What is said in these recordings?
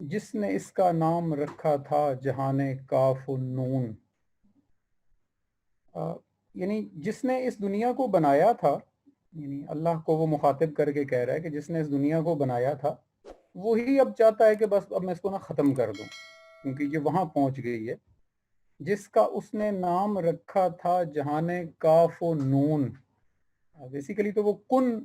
جس نے اس کا نام رکھا تھا جہان کاف و نون، یعنی جس نے اس دنیا کو بنایا تھا، یعنی اللہ کو وہ مخاطب کر کے کہہ رہا ہے کہ جس نے اس دنیا کو بنایا تھا وہی اب چاہتا ہے کہ بس اب میں اس کو نہ ختم کر دوں، کیونکہ یہ وہاں پہنچ گئی ہے۔ جس کا اس نے نام رکھا تھا جہان کاف و نون، بیسیکلی تو وہ کن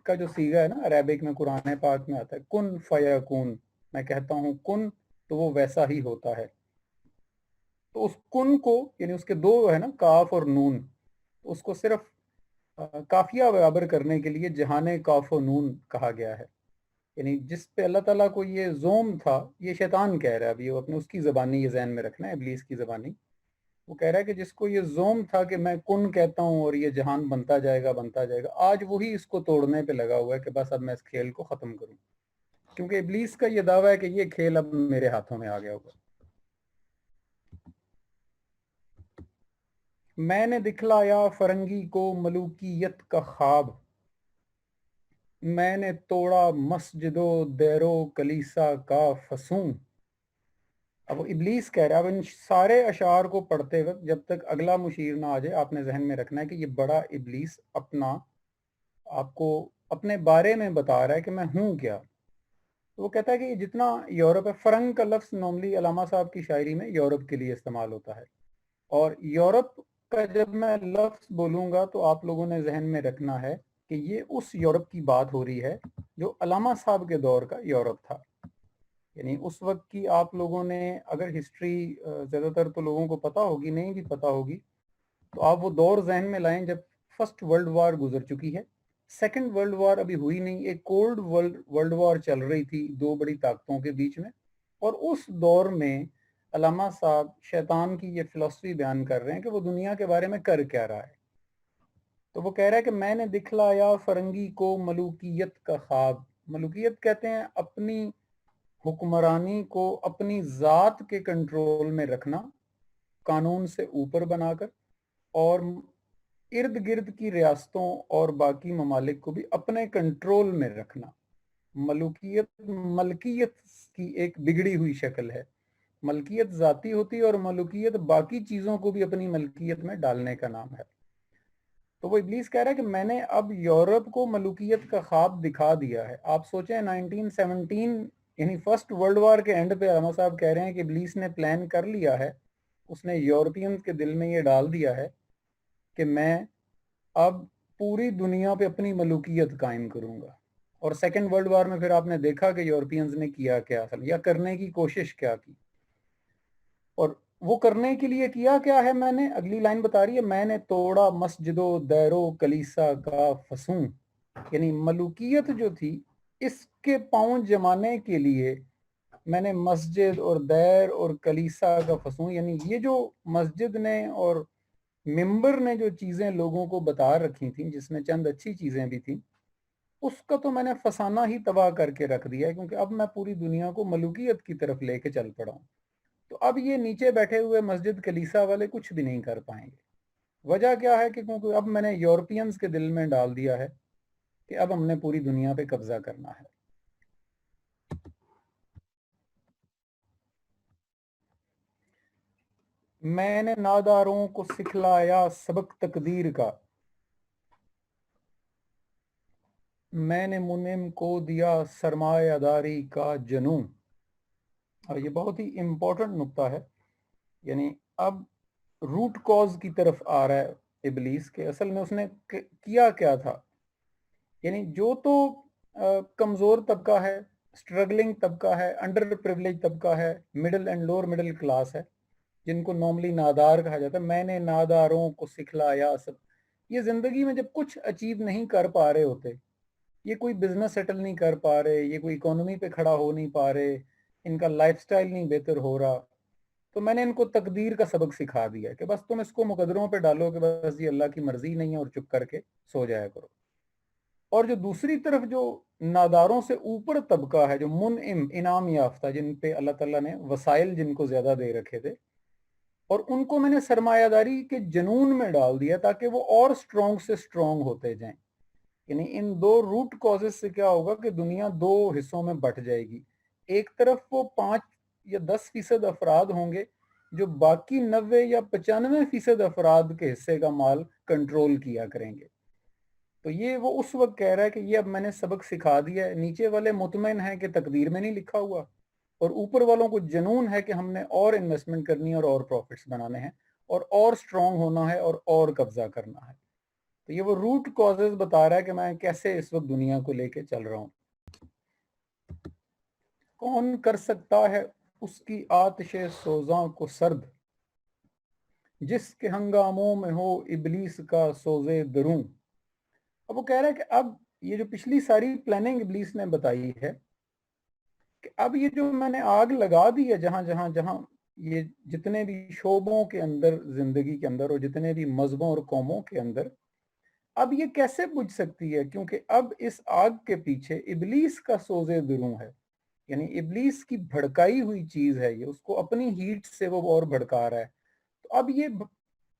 کا جو صیغہ ہے نا عربک میں قرآن پاک میں آتا ہے کن فیکون، میں کہتا ہوں کن تو وہ ویسا ہی ہوتا ہے۔ تو اس کن کو یعنی اس کے دو ہے نا کاف اور نون، اس کو صرف کافیہ برابر کرنے کے لیے جہان کاف و نون کہا گیا ہے، یعنی جس پہ اللہ تعالیٰ کو یہ زوم تھا، یہ شیطان کہہ رہا ہے، ابھی وہ اپنے اس کی زبانی یہ ذہن میں رکھنا ہے، ابلیس کی زبانی، وہ کہہ رہا ہے کہ جس کو یہ زوم تھا کہ میں کن کہتا ہوں اور یہ جہان بنتا جائے گا بنتا جائے گا، آج وہی اس کو توڑنے پہ لگا ہوا ہے کہ بس اب میں اس کھیل کو ختم کروں، کیونکہ ابلیس کا یہ دعویٰ ہے کہ یہ کھیل اب میرے ہاتھوں میں آ گیا ہوگا۔ میں نے دکھلایا فرنگی کو ملوکیت کا خواب، میں نے توڑا مسجد و دیر و کلیسا کا فسون۔ اب ابلیس کہہ رہا ہے، اب ان سارے اشعار کو پڑھتے وقت جب تک اگلا مشیر نہ آ جائے آپ نے ذہن میں رکھنا ہے کہ یہ بڑا ابلیس آپ کو اپنے بارے میں بتا رہا ہے کہ میں ہوں کیا۔ تو وہ کہتا ہے کہ یہ جتنا یورپ ہے، فرنگ کا لفظ نارملی علامہ صاحب کی شاعری میں یورپ کے لیے استعمال ہوتا ہے، اور یورپ کا جب میں لفظ بولوں گا تو آپ لوگوں نے ذہن میں رکھنا ہے کہ یہ اس یورپ کی بات ہو رہی ہے جو علامہ صاحب کے دور کا یورپ تھا، یعنی اس وقت کی آپ لوگوں نے اگر ہسٹری زیادہ تر تو لوگوں کو پتہ ہوگی، نہیں بھی پتہ ہوگی تو آپ وہ دور ذہن میں لائیں جب فرسٹ ورلڈ وار گزر چکی ہے، سیکنڈ ورلڈ وار ابھی ہوئی نہیں، ایک کولڈ ورلڈ وار چل رہی تھی دو بڑی طاقتوں کے بیچ میں، اور اس دور میں علامہ صاحب شیطان کی یہ فلسفی بیان کر رہے ہیں کہ وہ دنیا کے بارے میں کر کیا رہا ہے۔ تو وہ کہہ رہا ہے کہ میں نے دکھلایا فرنگی کو ملوکیت کا خواب، ملوکیت کہتے ہیں اپنی حکمرانی کو اپنی ذات کے کنٹرول میں رکھنا، قانون سے اوپر بنا کر، اور ارد گرد کی ریاستوں اور باقی ممالک کو بھی اپنے کنٹرول میں رکھنا۔ ملکیت کی ایک بگڑی ہوئی شکل ہے، ملکیت ذاتی ہوتی ہے اور ملکیت باقی چیزوں کو بھی اپنی ملکیت میں ڈالنے کا نام ہے۔ تو وہ ابلیس کہہ رہا ہے کہ میں نے اب یورپ کو ملوکیت کا خواب دکھا دیا ہے۔ آپ سوچیں 1917 یعنی فرسٹ ورلڈ وار کے اینڈ پہ علامہ صاحب کہہ رہے ہیں کہ ابلیس نے پلان کر لیا ہے، اس نے یورپینز کے دل میں یہ ڈال دیا ہے کہ میں اب پوری دنیا پہ اپنی ملوکیت قائم کروں گا۔ اور سیکنڈ ورلڈ وار میں پھر آپ نے دیکھا کہ یورپینز نے کیا کیا اصل یا کرنے کی کوشش کیا کی، اور وہ کرنے کے لیے کیا کیا ہے، میں نے اگلی لائن بتا رہی ہے، میں نے توڑا مسجد و دیر و کلیسا کا فسون، یعنی ملوکیت جو تھی اس کے پاؤں جمانے کے لیے میں نے مسجد اور دیر اور کلیسا کا فسون، یعنی یہ جو مسجد نے اور ممبر نے جو چیزیں لوگوں کو بتا رکھی تھیں، جس میں چند اچھی چیزیں بھی تھیں، اس کا تو میں نے فسانہ ہی تباہ کر کے رکھ دیا ہے، کیونکہ اب میں پوری دنیا کو ملوکیت کی طرف لے کے چل پڑا ہوں۔ تو اب یہ نیچے بیٹھے ہوئے مسجد کلیسا والے کچھ بھی نہیں کر پائیں گے۔ وجہ کیا ہے کہ کیونکہ اب میں نے یورپینز کے دل میں ڈال دیا ہے کہ اب ہم نے پوری دنیا پہ قبضہ کرنا ہے۔ میں نے ناداروں کو سکھلایا سبق تقدیر کا، میں نے منعم کو دیا سرمایہ داری کا جنون۔ اور یہ بہت ہی امپورٹنٹ نقطہ ہے، یعنی اب روٹ کاز کی طرف آ رہا ہے ابلیس کے، اصل میں اس نے کیا کیا تھا، یعنی جو تو کمزور طبقہ ہے، اسٹرگلنگ طبقہ ہے، انڈر پریولیج طبقہ ہے، middle and lower middle class ہے، جن کو نارملی نادار کہا جاتا ہے، میں نے ناداروں کو سکھلایا سب۔ یہ زندگی میں جب کچھ اچیو نہیں کر پا رہے ہوتے، یہ کوئی بزنس سیٹل نہیں کر پا رہے، یہ کوئی اکانومی پہ کھڑا ہو نہیں پا رہے، ان کا لائف سٹائل نہیں بہتر ہو رہا، تو میں نے ان کو تقدیر کا سبق سکھا دیا کہ بس تم اس کو مقدروں پہ ڈالو کہ بس یہ اللہ کی مرضی نہیں ہے اور چپ کر کے سو جایا کرو۔ اور جو دوسری طرف جو ناداروں سے اوپر طبقہ ہے، جو منعم انعام یافتہ، جن پہ اللہ تعالیٰ نے وسائل جن کو زیادہ دے رکھے تھے، اور ان کو میں نے سرمایہ داری کے جنون میں ڈال دیا تاکہ وہ اور سٹرونگ سے سٹرونگ ہوتے جائیں۔ یعنی ان دو روٹ کازز سے کیا ہوگا کہ دنیا دو حصوں میں بٹ جائے گی، ایک طرف وہ 5 یا 10% افراد ہوں گے جو باقی 90 یا 95% افراد کے حصے کا مال کنٹرول کیا کریں گے. تو یہ وہ اس وقت کہہ رہا ہے کہ یہ اب میں نے سبق سکھا دیا ہے. نیچے والے مطمئن ہیں کہ تقدیر میں نہیں لکھا ہوا، اور اوپر والوں کو جنون ہے کہ ہم نے اور انویسٹمنٹ کرنی ہے اور پروفٹس بنانے ہیں اور سٹرونگ ہونا ہے اور قبضہ کرنا ہے. تو یہ وہ روٹ کازز بتا رہا ہے کہ میں کیسے اس وقت دنیا کو لے کے چل رہا ہوں. کون کر سکتا ہے اس کی آتش سوزاں کو سرد، جس کے ہنگاموں میں ہو ابلیس کا سوزے دروں. اب وہ کہہ رہا ہے کہ اب یہ جو پچھلی ساری پلاننگ ابلیس نے بتائی ہے کہ اب یہ جو میں نے آگ لگا دی ہے جہاں جہاں جہاں یہ جتنے بھی شعبوں کے اندر زندگی کے اندر اور جتنے بھی مذہبوں اور قوموں کے اندر، اب یہ کیسے بجھ سکتی ہے؟ کیونکہ اب اس آگ کے پیچھے ابلیس کا سوزے دروں ہے، یعنی ابلیس کی بھڑکائی ہوئی چیز ہے یہ، اس کو اپنی ہیٹ سے وہ اور بھڑکا رہا ہے. تو اب یہ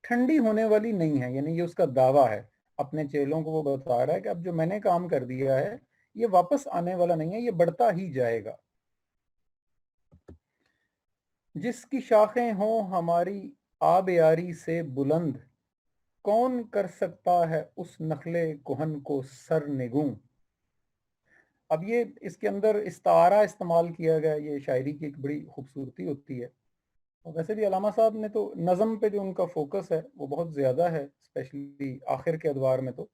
ٹھنڈی ہونے والی نہیں ہے، یعنی یہ اس کا دعویٰ ہے. اپنے چیلوں کو وہ بتا رہا ہے کہ اب جو میں نے کام کر دیا ہے یہ واپس آنے والا نہیں ہے، یہ بڑھتا ہی جائے گا. جس کی شاخیں ہوں ہماری آب یاری سے بلند، کون کر سکتا ہے اس نخل کہن کو سر نگوں. اب یہ اس کے اندر استعارہ استعمال کیا گیا، یہ شاعری کی ایک بڑی خوبصورتی ہوتی ہے. اور ویسے بھی علامہ صاحب نے تو نظم پہ جو ان کا فوکس ہے وہ بہت زیادہ ہے، اسپیشلی آخر کے ادوار میں تو،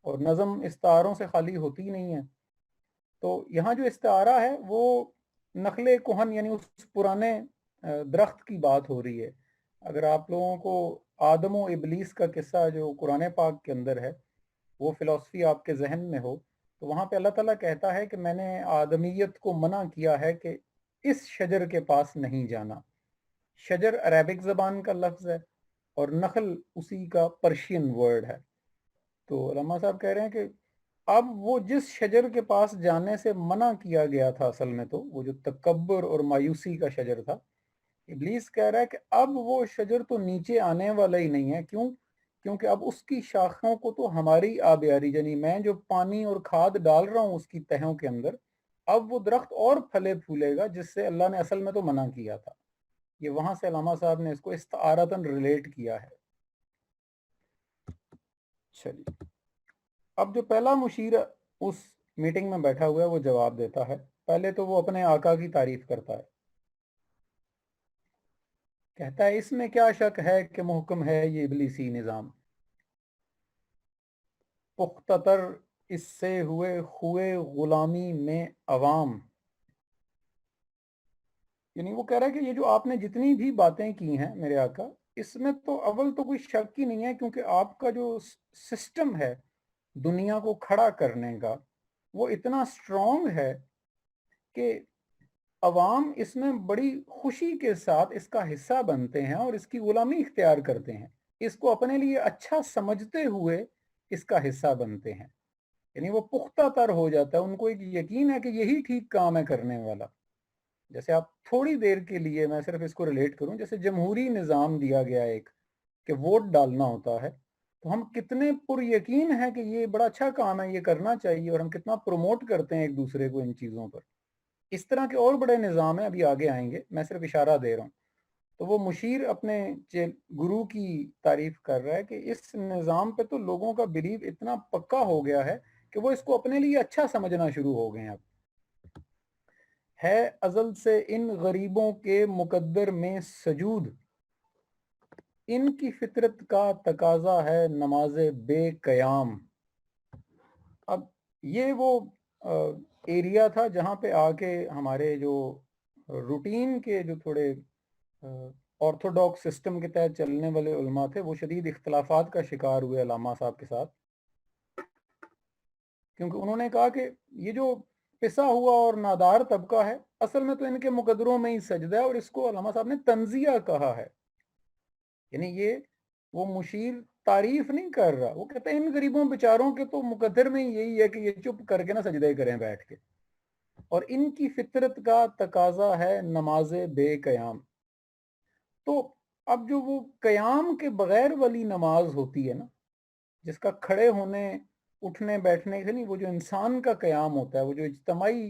اور نظم استعاروں سے خالی ہوتی ہی نہیں ہے. تو یہاں جو استعارہ ہے وہ نخل کہن یعنی اس پرانے درخت کی بات ہو رہی ہے. اگر آپ لوگوں کو آدم و ابلیس کا قصہ جو قرآن پاک کے اندر ہے وہ فلسفی آپ کے ذہن میں ہو، تو وہاں پہ اللہ تعالیٰ کہتا ہے کہ میں نے آدمیت کو منع کیا ہے کہ اس شجر کے پاس نہیں جانا. شجر عربک زبان کا لفظ ہے اور نخل اسی کا پرشین ورڈ ہے. تو علامہ صاحب کہہ رہے ہیں کہ اب وہ جس شجر کے پاس جانے سے منع کیا گیا تھا، اصل میں تو وہ جو تکبر اور مایوسی کا شجر تھا، ابلیس کہہ رہا ہے کہ اب وہ شجر تو نیچے آنے والا ہی نہیں ہے. کیوں؟ کیونکہ اب اس کی شاخوں کو تو ہماری آبیاری، یعنی میں جو پانی اور کھاد ڈال رہا ہوں اس کی تہوں کے اندر، اب وہ درخت اور پھلے پھولے گا جس سے اللہ نے اصل میں تو منع کیا تھا. یہ وہاں سے علامہ صاحب نے اس کو استعارتاً ریلیٹ کیا ہے. چلیے، اب جو پہلا مشیر اس میٹنگ میں بیٹھا ہوا ہے وہ جواب دیتا ہے. پہلے تو وہ اپنے آقا کی تعریف کرتا ہے، کہتا ہے اس میں کیا شک ہے کہ محکم ہے یہ ابلیسی نظام، پختہ تر اس سے ہوئے خوئے غلامی میں عوام. یعنی وہ کہہ رہا ہے کہ یہ جو آپ نے جتنی بھی باتیں کی ہیں میرے آقا، اس میں تو اول تو کوئی شک ہی نہیں ہے، کیونکہ آپ کا جو سسٹم ہے دنیا کو کھڑا کرنے کا وہ اتنا سٹرونگ ہے کہ عوام اس میں بڑی خوشی کے ساتھ اس کا حصہ بنتے ہیں اور اس کی غلامی اختیار کرتے ہیں، اس کو اپنے لیے اچھا سمجھتے ہوئے اس کا حصہ بنتے ہیں. یعنی وہ پختہ تر ہو جاتا ہے، ان کو ایک یقین ہے کہ یہی ٹھیک کام ہے کرنے والا. جیسے آپ تھوڑی دیر کے لیے میں صرف اس کو ریلیٹ کروں، جیسے جمہوری نظام دیا گیا ایک کہ ووٹ ڈالنا ہوتا ہے، تو ہم کتنے پر یقین ہیں کہ یہ بڑا اچھا کام ہے، یہ کرنا چاہیے، اور ہم کتنا پروموٹ کرتے ہیں ایک دوسرے کو ان چیزوں پر. اس طرح کے اور بڑے نظام ہیں، ابھی آگے آئیں گے، میں صرف اشارہ دے رہا ہوں. تو وہ مشیر اپنے گرو کی تعریف کر رہا ہے کہ اس نظام پہ تو لوگوں کا بلیو اتنا پکا ہو گیا ہے کہ وہ اس کو اپنے لیے اچھا سمجھنا شروع ہو گئے ہیں. اب ہے ازل سے ان غریبوں کے مقدر میں سجود، ان کی فطرت کا تقاضا ہے نماز بے قیام. اب یہ وہ ایریا تھا جہاں پہ آ کے ہمارے جو روٹین کے جو تھوڑے آرتھوڈاکس سسٹم کے تحت چلنے والے علماء تھے وہ شدید اختلافات کا شکار ہوئے علامہ صاحب کے ساتھ، کیونکہ انہوں نے کہا کہ یہ جو پسا ہوا اور نادار طبقہ ہے اصل میں تو ان کے مقدروں میں ہی سجدہ ہے، اور اس کو علامہ صاحب نے تنزیہ کہا ہے. یعنی یہ وہ مشیر تعریف نہیں کر رہا، وہ کہتے ہیں ان غریبوں بیچاروں کے تو مقدر میں یہی ہے کہ یہ چپ کر کے نہ سجدے کریں بیٹھ کے، اور ان کی فطرت کا تقاضا ہے نماز بے قیام. تو اب جو وہ قیام کے بغیر والی نماز ہوتی ہے نا، جس کا کھڑے ہونے اٹھنے بیٹھنے سے نہیں، وہ جو انسان کا قیام ہوتا ہے، وہ جو اجتماعی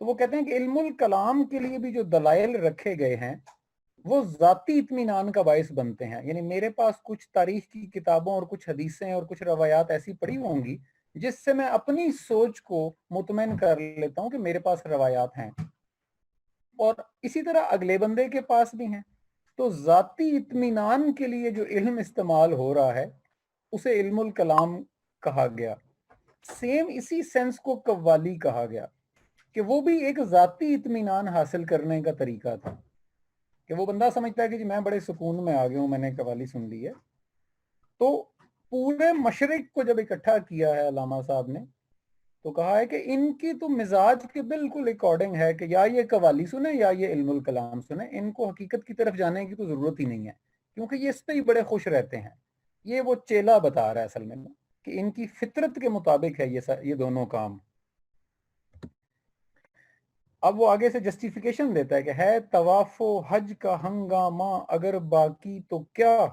تو وہ کہتے ہیں کہ علم الکلام کے لیے بھی جو دلائل رکھے گئے ہیں وہ ذاتی اطمینان کا باعث بنتے ہیں. یعنی میرے پاس کچھ تاریخ کی کتابوں اور کچھ حدیثیں اور کچھ روایات ایسی پڑھی ہوں گی جس سے میں اپنی سوچ کو مطمئن کر لیتا ہوں کہ میرے پاس روایات ہیں, اور اسی طرح اگلے بندے کے پاس بھی ہیں. تو ذاتی اطمینان کے لیے جو علم استعمال ہو رہا ہے اسے علم الکلام کہا گیا. سیم اسی سینس کو قوالی کہا گیا کہ وہ بھی ایک ذاتی اطمینان حاصل کرنے کا طریقہ تھا, کہ وہ بندہ سمجھتا ہے کہ جی میں بڑے سکون میں آ گیا ہوں, میں نے قوالی سن لی ہے. تو پورے مشرق کو جب اکٹھا کیا ہے علامہ صاحب نے تو کہا ہے کہ ان کی تو مزاج کے بالکل اکارڈنگ ہے کہ یا یہ قوالی سنیں یا یہ علم الکلام سنیں, ان کو حقیقت کی طرف جانے کی تو ضرورت ہی نہیں ہے کیونکہ یہ اس پہ ہی بڑے خوش رہتے ہیں. یہ وہ چیلا بتا رہا ہے اصل میں کہ ان کی فطرت کے مطابق ہے یہ دونوں کام. اب وہ آگے سے جسٹیفیکیشن دیتا ہے کہ ہے طواف و حج کا ہنگامہ اگر باقی تو کیا,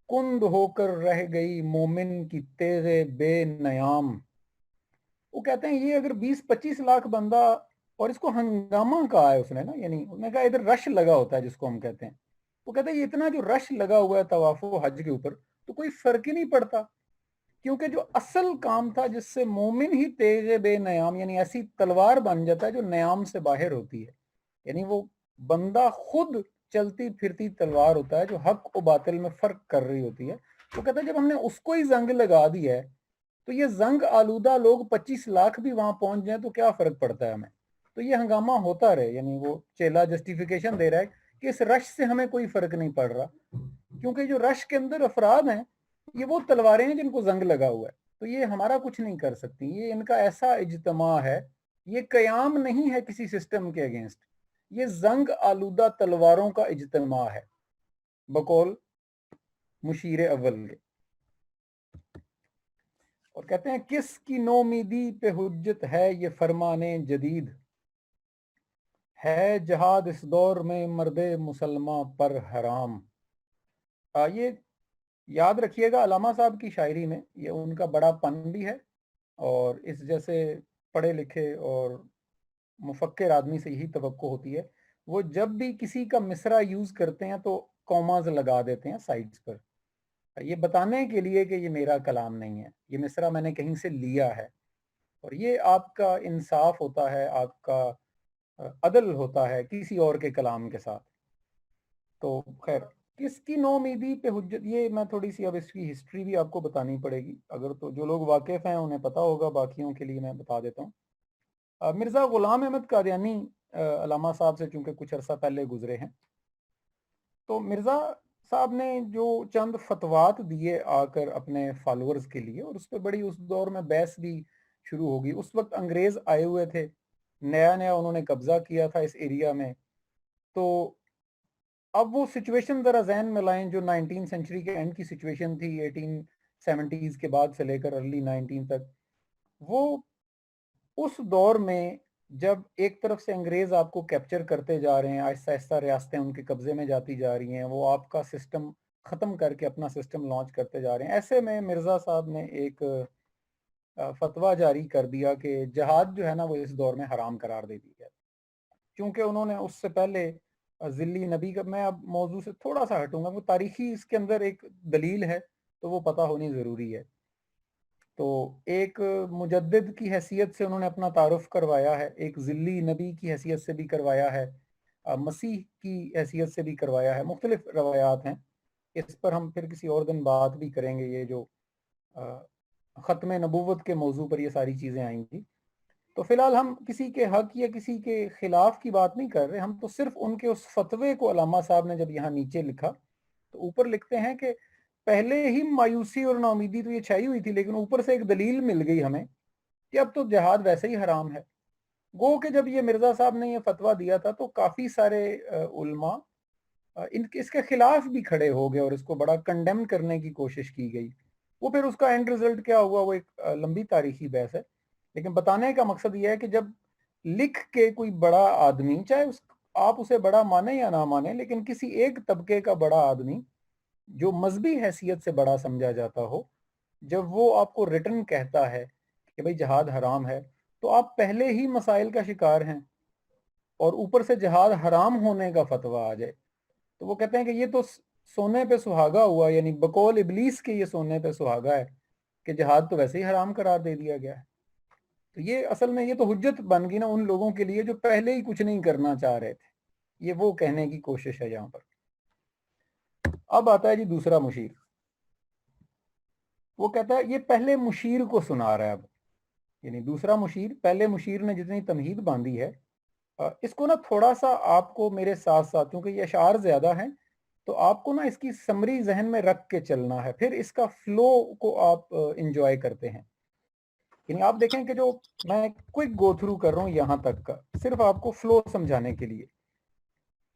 کند ہو کر رہ گئی مومن کی تیغ بے نیام. وہ کہتے ہیں یہ اگر 20-25 لاکھ بندہ, اور اس کو ہنگامہ کہا ہے اس نے نا, یعنی انہوں نے کہا ادھر رش لگا ہوتا ہے جس کو ہم کہتے ہیں. وہ کہتے ہیں یہ اتنا جو رش لگا ہوا ہے طواف و حج کے اوپر تو کوئی فرق ہی نہیں پڑتا, کیونکہ جو اصل کام تھا جس سے مومن ہی تیغ بے نیام یعنی ایسی تلوار بن جاتا ہے جو نیام سے باہر ہوتی ہے, یعنی وہ بندہ خود چلتی پھرتی تلوار ہوتا ہے جو حق و باطل میں فرق کر رہی ہوتی ہے. وہ کہتا ہے جب ہم نے اس کو ہی زنگ لگا دی ہے تو یہ زنگ آلودہ لوگ 25 لاکھ بھی وہاں پہنچ جائیں تو کیا فرق پڑتا ہے ہمیں, تو یہ ہنگامہ ہوتا رہے. یعنی وہ چیلا جسٹیفیکیشن دے رہا ہے کہ اس رش سے ہمیں کوئی فرق نہیں پڑ رہا, کیونکہ جو رش کے اندر افراد ہیں یہ وہ تلواریں ہیں جن کو زنگ لگا ہوا ہے, تو یہ ہمارا کچھ نہیں کر سکتی. یہ ان کا ایسا اجتماع ہے, یہ قیام نہیں ہے کسی سسٹم کے اگینسٹ, یہ زنگ آلودہ تلواروں کا اجتماع ہے بقول مشیر اول کے. اور کہتے ہیں کس کی نومیدی پہ حجت ہے یہ فرمانے جدید, ہے جہاد اس دور میں مرد مسلمہ پر حرام. یہ یاد رکھیے گا علامہ صاحب کی شاعری میں یہ ان کا بڑا پن بھی ہے, اور اس جیسے پڑھے لکھے اور مفکر آدمی سے یہی توقع ہوتی ہے. وہ جب بھی کسی کا مصرع یوز کرتے ہیں تو کوماز لگا دیتے ہیں سائڈز پر, یہ بتانے کے لیے کہ یہ میرا کلام نہیں ہے, یہ مصرع میں نے کہیں سے لیا ہے. اور یہ آپ کا انصاف ہوتا ہے, آپ کا عدل ہوتا ہے کسی اور کے کلام کے ساتھ. تو خیر کس کی نومیدی پہ حجت, یہ میں تھوڑی سی اب اس کی ہسٹری بھی آپ کو بتانی پڑے گی, اگر تو جو لوگ واقف ہیں انہیں پتہ ہوگا, باقیوں کے لیے میں بتا دیتا ہوں. مرزا غلام احمد قادیانی علامہ صاحب سے چونکہ کچھ عرصہ پہلے گزرے ہیں, تو مرزا صاحب نے جو چند فتوات دیے آ کر اپنے فالورز کے لیے, اور اس پہ بڑی اس دور میں بحث بھی شروع ہوگی. اس وقت انگریز آئے ہوئے تھے, نیا نیا انہوں نے قبضہ کیا تھا اس ایریا میں. تو اب وہ سچویشن ذرا ذہن میں لائیں جو 19 سینچری کے اینڈ کی سچویشن تھی 1870s کے بعد سے لے کر ارلی 19 تک. وہ اس دور میں جب ایک طرف سے انگریز آپ کو کیپچر کرتے جا رہے ہیں, آہستہ آہستہ ریاستیں ان کے قبضے میں جاتی جا رہی ہیں, وہ آپ کا سسٹم ختم کر کے اپنا سسٹم لانچ کرتے جا رہے ہیں, ایسے میں مرزا صاحب نے ایک فتویٰ جاری کر دیا کہ جہاد جو ہے نا وہ اس دور میں حرام قرار دے دی ہے. چونکہ انہوں نے اس سے پہلے ذلی نبی کا, میں اب موضوع سے تھوڑا سا ہٹوں گا, وہ تاریخی اس کے اندر ایک دلیل ہے تو وہ پتہ ہونی ضروری ہے. تو ایک مجدد کی حیثیت سے انہوں نے اپنا تعارف کروایا ہے, ایک ذلی نبی کی حیثیت سے بھی کروایا ہے, مسیح کی حیثیت سے بھی کروایا ہے. مختلف روایات ہیں, اس پر ہم پھر کسی اور دن بات بھی کریں گے. یہ جو ختم نبوت کے موضوع پر یہ ساری چیزیں آئیں گی. تو فی الحال ہم کسی کے حق یا کسی کے خلاف کی بات نہیں کر رہے, ہم تو صرف ان کے اس فتوے کو علامہ صاحب نے جب یہاں نیچے لکھا تو اوپر لکھتے ہیں کہ پہلے ہی مایوسی اور ناامیدی تو یہ چھائی ہوئی تھی, لیکن اوپر سے ایک دلیل مل گئی ہمیں کہ اب تو جہاد ویسے ہی حرام ہے. گو کہ جب یہ مرزا صاحب نے یہ فتویٰ دیا تھا تو کافی سارے علماء اس کے خلاف بھی کھڑے ہو گئے اور اس کو بڑا کنڈیم کرنے کی کوشش کی گئی. وہ پھر اس کا اینڈ رزلٹ کیا ہوا وہ ایک لمبی تاریخی بحث ہے, لیکن بتانے کا مقصد یہ ہے کہ جب لکھ کے کوئی بڑا آدمی, چاہے آپ اسے بڑا مانیں یا نہ مانیں, لیکن کسی ایک طبقے کا بڑا آدمی جو مذہبی حیثیت سے بڑا سمجھا جاتا ہو, جب وہ آپ کو ریٹن کہتا ہے کہ بھئی جہاد حرام ہے, تو آپ پہلے ہی مسائل کا شکار ہیں اور اوپر سے جہاد حرام ہونے کا فتویٰ آ جائے. تو وہ کہتے ہیں کہ یہ تو سونے پہ سہاگا ہوا، یعنی بقول ابلیس کے یہ سونے پہ سہاگا ہے کہ جہاد تو ویسے ہی حرام قرار دے دیا گیا ہے. تو یہ اصل میں یہ تو حجت بن گئی نا ان لوگوں کے لیے جو پہلے ہی کچھ نہیں کرنا چاہ رہے تھے. یہ وہ کہنے کی کوشش ہے یہاں پر. اب آتا ہے جی دوسرا مشیر. وہ کہتا ہے یہ پہلے مشیر کو سنا رہا ہے. اب یعنی دوسرا مشیر، پہلے مشیر نے جتنی تمہید باندھی ہے اس کو نا تھوڑا سا آپ کو میرے ساتھ ساتھ، کیونکہ یہ اشعار زیادہ ہیں تو آپ کو نا اس کی سمری ذہن میں رکھ کے چلنا ہے، پھر اس کا فلو کو آپ انجوائے کرتے ہیں. یعنی آپ دیکھیں کہ جو میں کوئک گو تھرو کر رہا ہوں یہاں تک کا، صرف آپ کو فلو سمجھانے کے لیے.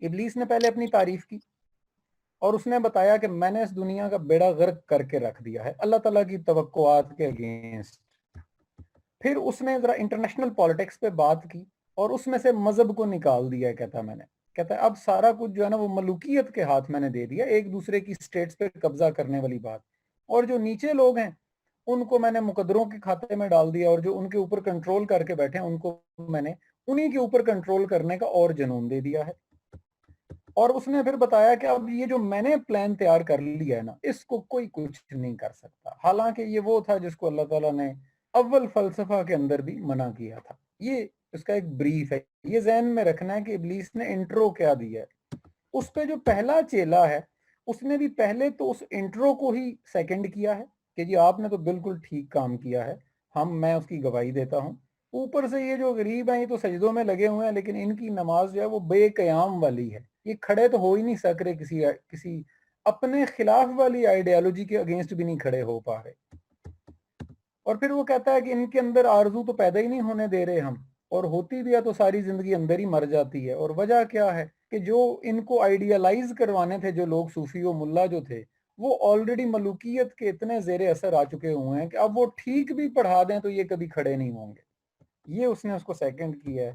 ابلیس نے پہلے اپنی تعریف کی اور اس نے بتایا کہ میں نے اس دنیا کا بیڑا غرق کر کے رکھ دیا ہے اللہ تعالیٰ کی توقعات کے اگینسٹ. پھر اس نے ذرا انٹرنیشنل پالیٹکس پہ بات کی اور اس میں سے مذہب کو نکال دیا. کہتا ہے اب سارا کچھ جو ہے نا وہ ملوکیت کے ہاتھ میں نے دے دیا، ایک دوسرے کی سٹیٹس پہ قبضہ کرنے والی بات. اور جو نیچے لوگ ہیں ان کو میں نے مقدروں کے کھاتے میں ڈال دیا، اور جو ان کے اوپر کنٹرول کر کے بیٹھے ہیں ان کو میں نے انہی کے اوپر کنٹرول کرنے کا اور جنون دے دیا ہے. اور اس نے پھر بتایا کہ اب یہ جو میں نے پلان تیار کر لیا ہے نا، اس کو کوئی کچھ نہیں کر سکتا. حالانکہ یہ وہ تھا جس کو اللہ تعالیٰ نے اول فلسفہ کے اندر بھی منع کیا تھا. یہ اس کا ایک بریف ہے، یہ ذہن میں رکھنا ہے کہ ابلیس نے انٹرو کیا دیا ہے. اس پہ جو پہلا چیلا ہے اس نے بھی پہلے تو اس انٹرو کو ہی سیکنڈ کیا ہے کہ جی آپ نے تو بالکل ٹھیک کام کیا ہے، میں اس کی گواہی دیتا ہوں. اوپر سے یہ جو غریب ہیں یہ تو سجدوں میں لگے ہوئے ہیں، لیکن ان کی نماز جو ہے وہ بے قیام والی ہے. یہ کھڑے تو ہو ہی نہیں سک رہے، کسی اپنے خلاف والی آئیڈیالوجی کے اگینسٹ بھی نہیں کھڑے ہو پا رہے. اور پھر وہ کہتا ہے کہ ان کے اندر آرزو تو پیدا ہی نہیں ہونے دے رہے ہم، اور ہوتی بھی ہے تو ساری زندگی اندر ہی مر جاتی ہے. اور وجہ کیا ہے کہ جو ان کو آئیڈیالائز کروانے تھے جو لوگ صوفی و ملا جو تھے، وہ آلریڈی ملوکیت کے اتنے زیر اثر آ چکے ہوئے ہیں کہ اب وہ ٹھیک بھی پڑھا دیں تو یہ کبھی کھڑے نہیں ہوں گے. یہ اس نے اس کو سیکنڈ کیا ہے.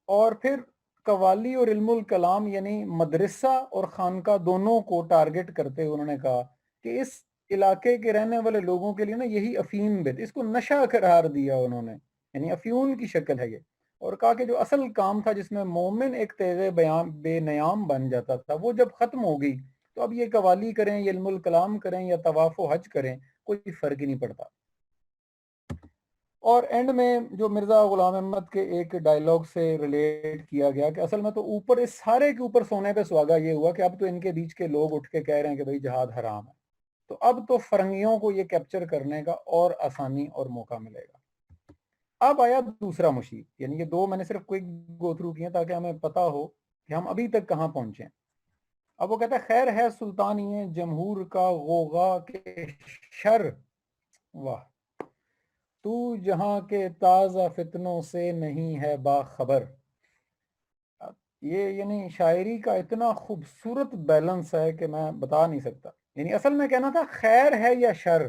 اور پھر قوالی اور علم الکلام یعنی مدرسہ اور خانقاہ دونوں کو ٹارگٹ کرتے ہوئے انہوں نے کہا کہ اس علاقے کے رہنے والے لوگوں کے لیے نا یہی افیم بیت، اس کو نشہ قرار دیا انہوں نے، یعنی افیون کی شکل ہے یہ. اور کہا کہ جو اصل کام تھا جس میں مومن ایک تیغ بے نیام بن جاتا تھا، وہ جب ختم ہو گئی تو اب یہ قوالی کریں یا علم الکلام کریں یا طواف و حج کریں کوئی فرق ہی نہیں پڑتا. اور اینڈ میں جو مرزا غلام احمد کے ایک ڈائیلاگ سے ریلیٹ کیا گیا کہ اصل میں تو اوپر اس سارے کے اوپر سونے پہ سہاگا یہ ہوا کہ اب تو ان کے بیچ کے لوگ اٹھ کے کہہ رہے ہیں کہ بھئی جہاد حرام ہے، تو اب تو فرنگیوں کو یہ کیپچر کرنے کا اور آسانی اور موقع ملے گا. اب آیا دوسرا مشیر، یعنی یہ دو میں نے صرف کوئی گو تھرو کیے تاکہ ہمیں پتا ہو کہ ہم ابھی تک کہاں پہنچے ہیں. اب وہ کہتا ہے خیر ہے سلطانی جمہور کا غوغا کے شر، واہ تو جہاں کے تازہ فتنوں سے نہیں ہے باخبر. یہ یعنی شاعری کا اتنا خوبصورت بیلنس ہے کہ میں بتا نہیں سکتا. یعنی اصل میں کہنا تھا خیر ہے یا شر.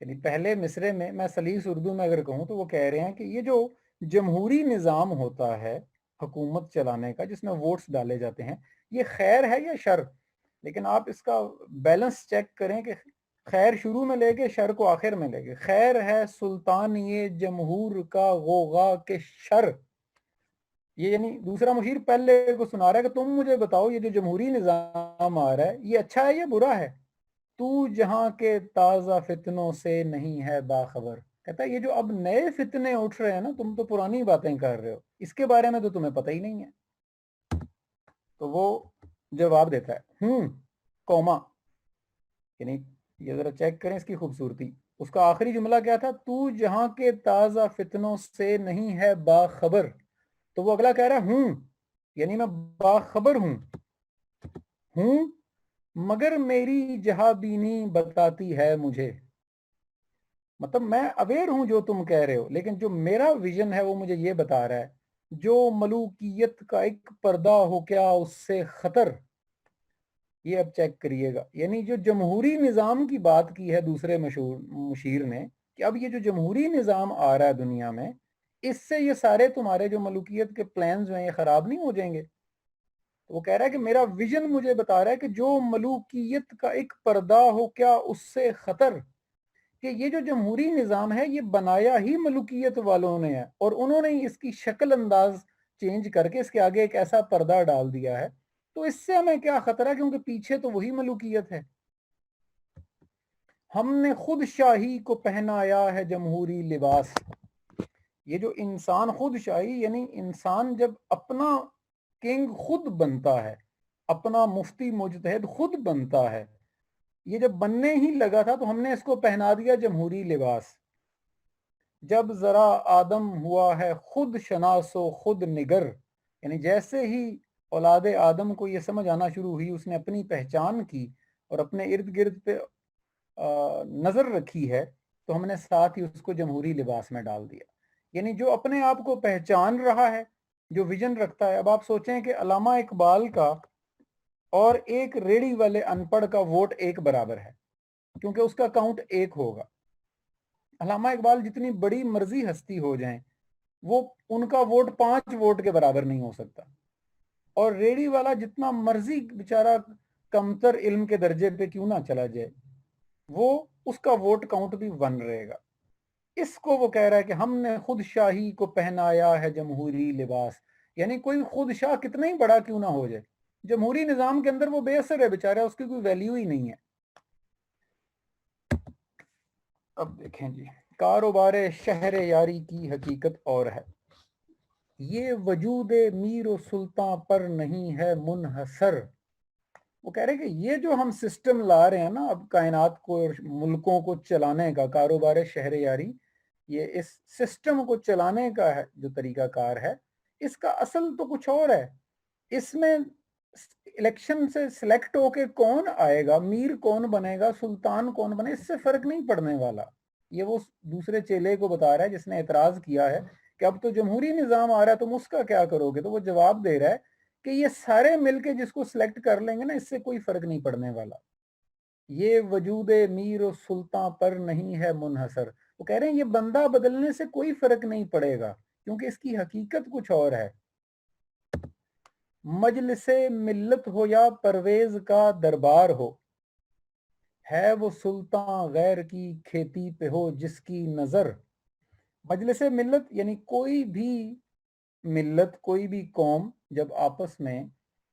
یعنی پہلے مصرے میں سلیس اردو میں اگر کہوں تو وہ کہہ رہے ہیں کہ یہ جو جمہوری نظام ہوتا ہے حکومت چلانے کا جس میں ووٹس ڈالے جاتے ہیں، یہ خیر ہے یا شر. لیکن آپ اس کا بیلنس چیک کریں کہ خیر شروع میں لے کے شر کو آخر میں لے کے. خیر ہے سلطانی جمہور کا غوغا کے شر. یہ یعنی دوسرا مشیر پہلے کو سنا رہا ہے کہ تم مجھے بتاؤ یہ جو جمہوری نظام آ رہا ہے یہ اچھا ہے یا برا ہے. تو جہاں کے تازہ فتنوں سے نہیں ہے باخبر. کہتا ہے یہ جو اب نئے فتنے اٹھ رہے ہیں نا، تم تو پرانی باتیں کر رہے ہو، اس کے بارے میں تو تمہیں پتہ ہی نہیں ہے. تو وہ جواب دیتا ہے کوما، یعنی یہ ذرا چیک کریں اس کی خوبصورتی. اس کا آخری جملہ کیا تھا؟ تو جہاں کے تازہ فتنوں سے نہیں ہے باخبر. تو وہ اگلا کہہ رہا ہے یعنی میں باخبر ہوں مگر میری جہاں بینی بتاتی ہے مجھے. مطلب میں اویئر ہوں جو تم کہہ رہے ہو، لیکن جو میرا ویژن ہے وہ مجھے یہ بتا رہا ہے جو ملوکیت کا ایک پردہ ہو کیا اس سے خطر. یہ اب چیک کریے گا. یعنی جو جمہوری نظام کی بات کی ہے دوسرے مشیر نے کہ اب یہ جو جمہوری نظام آ رہا ہے دنیا میں، اس سے یہ سارے تمہارے جو ملوکیت کے پلانز ہیں یہ خراب نہیں ہو جائیں گے. وہ کہہ رہا ہے کہ میرا ویژن مجھے بتا رہا ہے کہ جو ملوکیت کا ایک پردہ ہو کیا اس سے خطر. کہ یہ جو جمہوری نظام ہے یہ بنایا ہی ملوکیت والوں نے ہے، اور انہوں نے اس کی شکل انداز چینج کر کے اس کے آگے ایک ایسا پردہ ڈال دیا ہے، تو اس سے ہمیں کیا خطرہ، کیونکہ پیچھے تو وہی ملوکیت ہے۔ ہم نے خود شاہی کو پہنایا ہے جمہوری لباس۔ یہ جو انسان خود شاہی، یعنی انسان جب اپنا کنگ خود بنتا ہے، اپنا مفتی مجتہد خود بنتا ہے، یہ جب بننے ہی لگا تھا تو ہم نے اس کو پہنا دیا جمہوری لباس۔ جب ذرا آدم ہوا ہے خود شناس و خود نگر، یعنی جیسے ہی اولاد آدم کو یہ سمجھ آنا شروع ہوئی، اس نے اپنی پہچان کی اور اپنے ارد گرد پہ نظر رکھی ہے، تو ہم نے ساتھ ہی اس کو جمہوری لباس میں ڈال دیا۔ یعنی جو اپنے آپ کو پہچان رہا ہے، جو ویژن رکھتا ہے۔ اب آپ سوچیں کہ علامہ اقبال کا اور ایک ریڑھی والے ان پڑھ کا ووٹ ایک برابر ہے، کیونکہ اس کا کاؤنٹ ایک ہوگا۔ علامہ اقبال جتنی بڑی مرضی ہستی ہو جائیں، وہ ان کا ووٹ 5 ووٹ کے برابر نہیں ہو سکتا، اور ریڑھی والا جتنا مرضی بیچارہ کمتر علم کے درجے پہ کیوں نہ چلا جائے، وہ اس کا ووٹ کاؤنٹ بھی 1 رہے گا۔ اس کو وہ کہہ رہا ہے کہ ہم نے خود شاہی کو پہنایا ہے جمہوری لباس، یعنی کوئی خود شاہ کتنا ہی بڑا کیوں نہ ہو جائے، جمہوری نظام کے اندر وہ بے اثر ہے بیچارہ، اس کی کوئی ویلیو ہی نہیں ہے۔ اب دیکھیں جی، کاروبار شہر یاری کی حقیقت اور ہے، یہ وجود میر و سلطان پر نہیں ہے منحصر۔ وہ کہہ رہے کہ یہ جو ہم سسٹم لا رہے ہیں نا اب کائنات کو اور ملکوں کو چلانے کا، کاروبار شہر یاری، یہ اس سسٹم کو چلانے کا ہے جو طریقہ کار ہے، اس کا اصل تو کچھ اور ہے۔ اس میں الیکشن سے سلیکٹ ہو کے کون آئے گا، میر کون بنے گا، سلطان کون بنے، اس سے فرق نہیں پڑنے والا۔ یہ وہ دوسرے چیلے کو بتا رہا ہے جس نے اعتراض کیا ہے کہ اب تو جمہوری نظام آ رہا ہے تم اس کا کیا کرو گے، تو وہ جواب دے رہا ہے کہ یہ سارے مل کے جس کو سلیکٹ کر لیں گے نا، اس سے کوئی فرق نہیں پڑنے والا۔ یہ وجود میر و سلطان پر نہیں ہے منحصر۔ وہ کہہ رہے ہیں یہ بندہ بدلنے سے کوئی فرق نہیں پڑے گا، کیونکہ اس کی حقیقت کچھ اور ہے۔ مجلس ملت ہو یا پرویز کا دربار ہو، ہے وہ سلطان غیر کی کھیتی پہ ہو جس کی نظر۔ مجلس ملت یعنی کوئی بھی ملت، کوئی بھی قوم جب آپس میں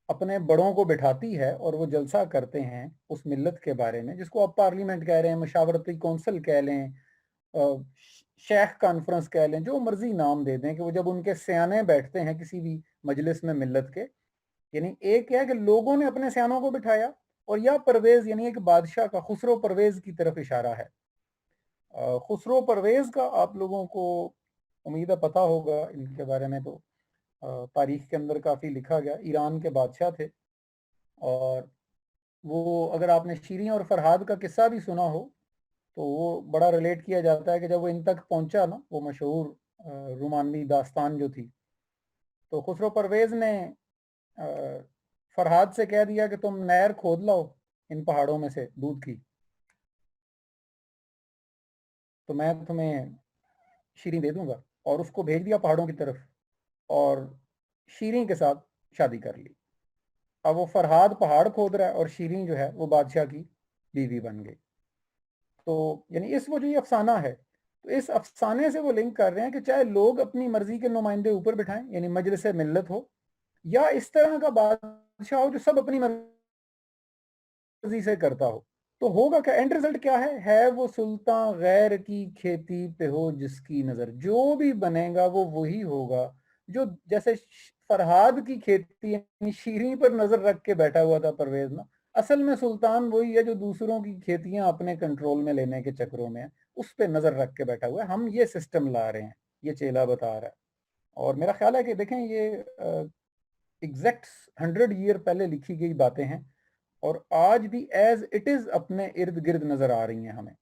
اپنے بڑوں کو بٹھاتی ہے اور وہ جلسہ کرتے ہیں اس ملت کے بارے میں، جس کو آپ پارلیمنٹ کہہ رہے ہیں، مشاورتی کونسل کہہ لیں، شیخ کانفرنس کہہ لیں، جو مرضی نام دے دیں، کہ وہ جب ان کے سیانے بیٹھتے ہیں کسی بھی مجلس میں ملت کے، یعنی ایک ہے کہ لوگوں نے اپنے سیانوں کو بٹھایا، اور یا پرویز یعنی ایک بادشاہ کا، خسرو پرویز کی طرف اشارہ ہے۔ خسرو پرویز کا آپ لوگوں کو امید ہے پتہ ہوگا، ان کے بارے میں تو تاریخ کے اندر کافی لکھا گیا، ایران کے بادشاہ تھے، اور وہ اگر آپ نے شیریں اور فرہاد کا قصہ بھی سنا ہو تو وہ بڑا ریلیٹ کیا جاتا ہے کہ جب وہ ان تک پہنچا نا، وہ مشہور رومانوی داستان جو تھی، تو خسرو پرویز نے فرہاد سے کہہ دیا کہ تم نہر کھود لاؤ ان پہاڑوں میں سے دودھ کی، تو میں تمہیں شیریں دے دوں گا، اور اس کو بھیج دیا پہاڑوں کی طرف، اور شیریں کے ساتھ شادی کر لی۔ اب وہ فرہاد پہاڑ کھود رہا ہے اور شیریں جو ہے وہ بادشاہ کی بیوی بن گئی۔ تو یعنی اس وہ جو یہ افسانہ ہے، تو اس افسانے سے وہ لنک کر رہے ہیں کہ چاہے لوگ اپنی مرضی کے نمائندے اوپر بٹھائیں، یعنی مجلس ملت ہو، یا اس طرح کا بادشاہ ہو جو سب اپنی مرضی سے کرتا ہو، تو ہوگا کیا، اینڈ رزلٹ کیا ہے وہ سلطان غیر کی کھیتی پہ ہو جس کی نظر۔ جو بھی بنے گا وہ وہی ہوگا جو، جیسے فرہاد کی کھیتی یعنی شیریں پر نظر رکھ کے بیٹھا ہوا تھا پرویز نا، اصل میں سلطان وہی ہے جو دوسروں کی کھیتیاں اپنے کنٹرول میں لینے کے چکروں میں ہے، اس پہ نظر رکھ کے بیٹھا ہوا ہے۔ ہم یہ سسٹم لا رہے ہیں، یہ چیلا بتا رہا ہے، اور میرا خیال ہے کہ دیکھیں یہ ایگزیکٹ 100 ایئر پہلے لکھی گئی باتیں ہیں، اور آج بھی ایز اٹ از اپنے ارد گرد نظر آ رہی ہیں ہمیں،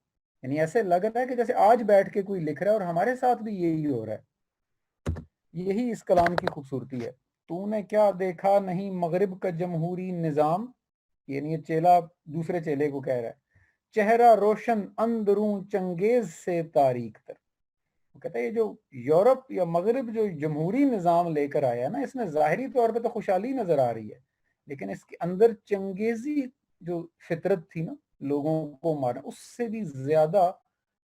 یعنی ایسے لگ رہا ہے کہ جیسے آج بیٹھ کے کوئی لکھ رہا ہے، اور ہمارے ساتھ بھی یہی ہو رہا ہے۔ یہی اس کلام کی خوبصورتی ہے۔ تو نے کیا دیکھا نہیں مغرب کا جمہوری نظام، یعنی یہ چیلا دوسرے چیلے کو کہہ رہا ہے، چہرہ روشن اندروں چنگیز سے تاریک تر۔ وہ کہتا ہے یہ جو یورپ یا مغرب جو جمہوری نظام لے کر آیا نا، اس میں ظاہری طور پہ تو خوشحالی نظر آ رہی ہے، لیکن اس کے اندر چنگیزی جو فطرت تھی نا، لوگوں کو مارنا، اس سے بھی زیادہ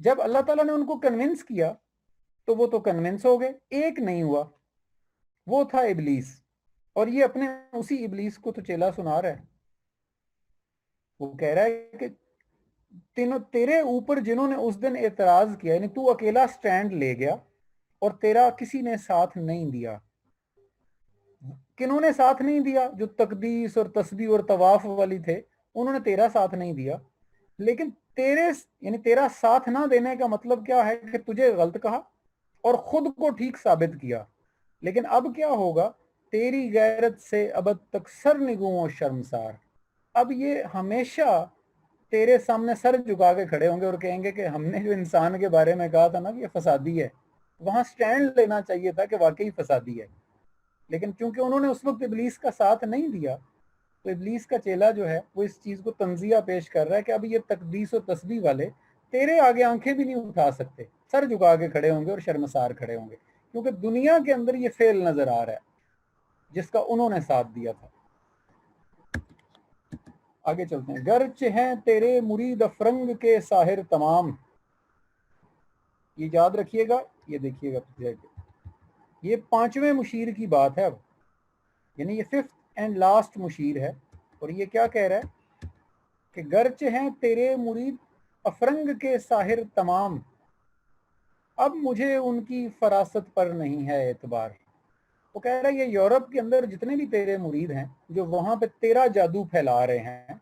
جب اللہ تعالیٰ نے ان کو کنونس کیا تو وہ تو کنونس ہو گئے، ایک نہیں ہوا، وہ تھا ابلیس، اور یہ اپنے اسی ابلیس کو تو چیلا سنا رہا ہے، وہ کہہ رہا ہے کہ تیرے اوپر جنہوں نے اس دن اعتراض کیا، یعنی تو اکیلا سٹینڈ لے گیا اور تیرا کسی نے ساتھ نہیں دیا۔ کنہوں نے ساتھ نہیں دیا؟ جو تقدیس اور تسبیح اور طواف والی تھے، انہوں نے تیرا ساتھ نہیں دیا، لیکن یعنی تیرا ساتھ نہ دینے کا مطلب کیا ہے کہ تجھے غلط کہا اور خود کو ٹھیک ثابت کیا۔ لیکن اب کیا ہوگا؟ تیری غیرت سے ابد تک سر نگوں و شرمسار، اب یہ ہمیشہ تیرے سامنے سر جھکا کے کھڑے ہوں گے اور کہیں گے کہ ہم نے جو انسان کے بارے میں کہا تھا نا کہ یہ فسادی ہے، وہاں سٹینڈ لینا چاہیے تھا کہ واقعی فسادی ہے، لیکن چونکہ انہوں نے اس وقت ابلیس کا ساتھ نہیں دیا، تو ابلیس کا چیلا جو ہے وہ اس چیز کو تنزیہ پیش کر رہا ہے کہ اب یہ تقدیس و تسبیح والے تیرے آگے آنکھیں بھی نہیں اٹھا سکتے، سر جھکا کے کھڑے ہوں گے اور شرمسار کھڑے ہوں گے، کیونکہ دنیا کے اندر یہ فعل نظر آ رہا ہے جس کا انہوں نے ساتھ دیا تھا۔ آگے چلتے ہیں۔ گرچ ہیں تیرے مرید افرنگ کے ساحر تمام، یہ یاد رکھیے گا، یہ دیکھیے گا، یہ 5ویں مشیر کی بات ہے اب، یعنی یہ 5th اینڈ لاسٹ مشیر ہے، اور یہ کیا کہہ رہا ہے کہ گرچ ہیں تیرے مرید افرنگ کے ساحر تمام، اب مجھے ان کی فراست پر نہیں ہے اعتبار۔ وہ کہہ رہا ہے یہ یورپ کے اندر جتنے بھی تیرے مرید ہیں جو وہاں پہ تیرا جادو پھیلا رہے ہیں،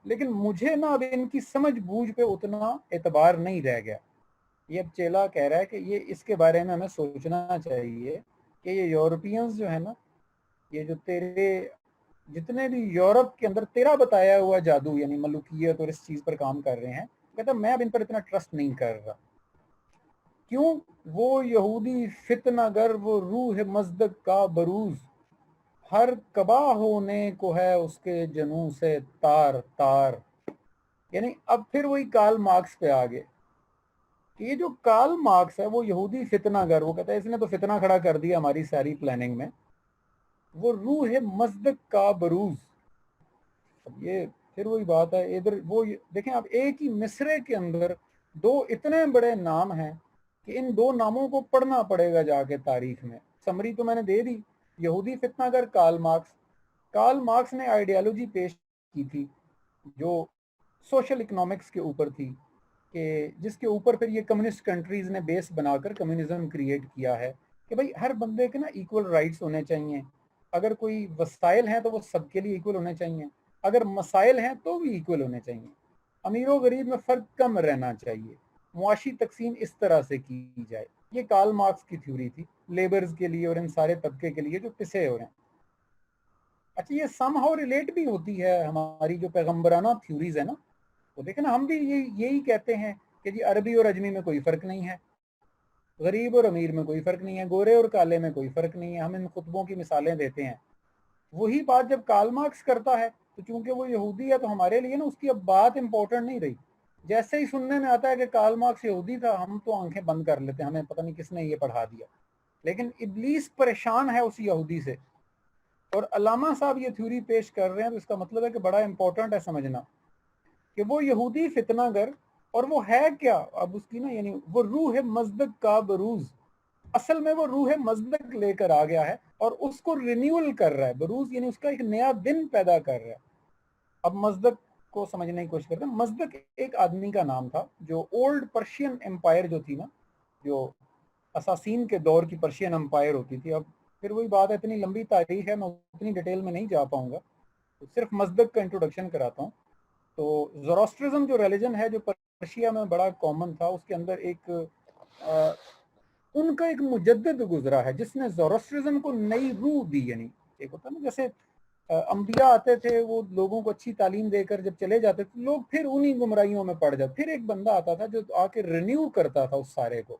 لیکن مجھے نا اب ان کی سمجھ بوجھ پہ اتنا اعتبار نہیں رہ گیا۔ یہ اب چیلا کہہ رہا ہے کہ یہ اس کے بارے میں ہمیں سوچنا چاہیے کہ یہ یورپینز جو ہے نا، یہ جو تیرے جتنے بھی یورپ کے اندر تیرا بتایا ہوا جادو یعنی ملوکیت اور اس چیز پر کام کر رہے ہیں، کہتا میں اب ان پر اتنا ٹرسٹ نہیں کر رہا۔ کیوں؟ وہ یہودی فتنہ گر، وہ روح مزدق کا بروز، ہر کبا ہونے کو ہے اس کے جنوں سے تار تار۔ یعنی اب پھر وہی کارل مارکس پہ آگے کہ یہ جو کارل مارکس ہے وہ یہودی فتنہ گر، وہ کہتا ہے اس نے تو فتنہ کھڑا کر دیا ہماری ساری پلاننگ میں، وہ روح مزدق کا بروز۔ اب یہ پھر وہی بات ہے، ادھر وہ دیکھیں آپ ایک ہی مصرے کے اندر دو اتنے بڑے نام ہیں کہ ان دو ناموں کو پڑھنا پڑے گا جا کے تاریخ میں۔ سمری تو میں نے دے دی، یہودی فتنہ گر کارل مارکس۔ کارل مارکس نے آئیڈیالوجی پیش کی تھی جو سوشل اکنامکس کے اوپر تھی، کہ جس کے اوپر پھر یہ کمیونسٹ کنٹریز نے بیس بنا کر کمیونزم کریٹ کیا ہے کہ بھائی ہر بندے کے نا ایکول رائٹس ہونے چاہیے، اگر کوئی وسائل ہیں تو وہ سب کے لیے ایکول ہونے چاہیے، اگر مسائل ہیں تو بھی ایکول ہونے چاہیے، امیر و غریب میں فرق کم رہنا چاہیے، معاشی تقسیم اس طرح سے کی جائے۔ یہ کارل مارکس کی تھیوری تھی لیبرز کے لیے اور ان سارے طبقے کے لیے جو پسے ہو رہے ہیں۔ اچھا یہ سم ہاؤ ریلیٹ بھی ہوتی ہے ہماری جو پیغمبرانہ تھیوریز ہے نا، تو دیکھیں نا ہم بھی یہی کہتے ہیں کہ جی عربی اور عجمی میں کوئی فرق نہیں ہے، غریب اور امیر میں کوئی فرق نہیں ہے، گورے اور کالے میں کوئی فرق نہیں ہے، ہم ان خطبوں کی مثالیں دیتے ہیں۔ وہی بات جب کارل مارکس کرتا ہے تو چونکہ وہ یہودی ہے تو ہمارے لیے نا اس کی اب بات امپورٹنٹ نہیں رہی، جیسے ہی سننے میں آتا ہے کہ کارل مارکس یہودی تھا ہم تو آنکھیں بند کر لیتے ہیں، ہمیں پتہ نہیں کس نے یہ پڑھا دیا۔ لیکن ابلیس پریشان ہے اس یہودی سے، اور علامہ صاحب یہ تھیوری پیش کر رہے ہیں تو اس کا مطلب ہے کہ بڑا امپورٹنٹ ہے سمجھنا کہ وہ یہودی فتنہ گر، اور وہ ہے کیا اب اس کی نا، یعنی وہ روح مزدق کا بروز، اصل میں وہ روح مزدق لے کر آ گیا ہے اور اس کو رینیول کر رہا ہے۔ بروز یعنی اس کا ایک نیا دن پیدا کر رہا ہے۔ اب مزدق کو سمجھنے کی کوشش کرتے ہیں۔ مزدق ایک آدمی کا نام تھا جو اولڈ پرشین امپائر جو تھی نا، جو اساسین کے دور کی پرشین امپائر ہوتی تھی، اب پھر وہی بات ہے اتنی لمبی تاریخ ہے میں اتنی ڈیٹیل میں نہیں جا پاؤں گا، تو صرف مزدق کا انٹروڈکشن کراتا ہوں۔ تو زوروسٹرزم جو ریلیجن ہے جو پرشیا میں بڑا کامن تھا، اس کے اندر ایک ان کا ایک مجدد گزرا ہے جس نے زوروسٹرزم کو نئی روح دی، یعنی ایک ہوتا نا جیسے انبیاء آتے تھے وہ لوگوں کو اچھی تعلیم دے کر جب چلے جاتے تھے لوگ پھر انہی گمراہیوں میں پڑ جاتے، پھر ایک بندہ آتا تھا جو آ کے رینیو کرتا تھا اس سارے کو۔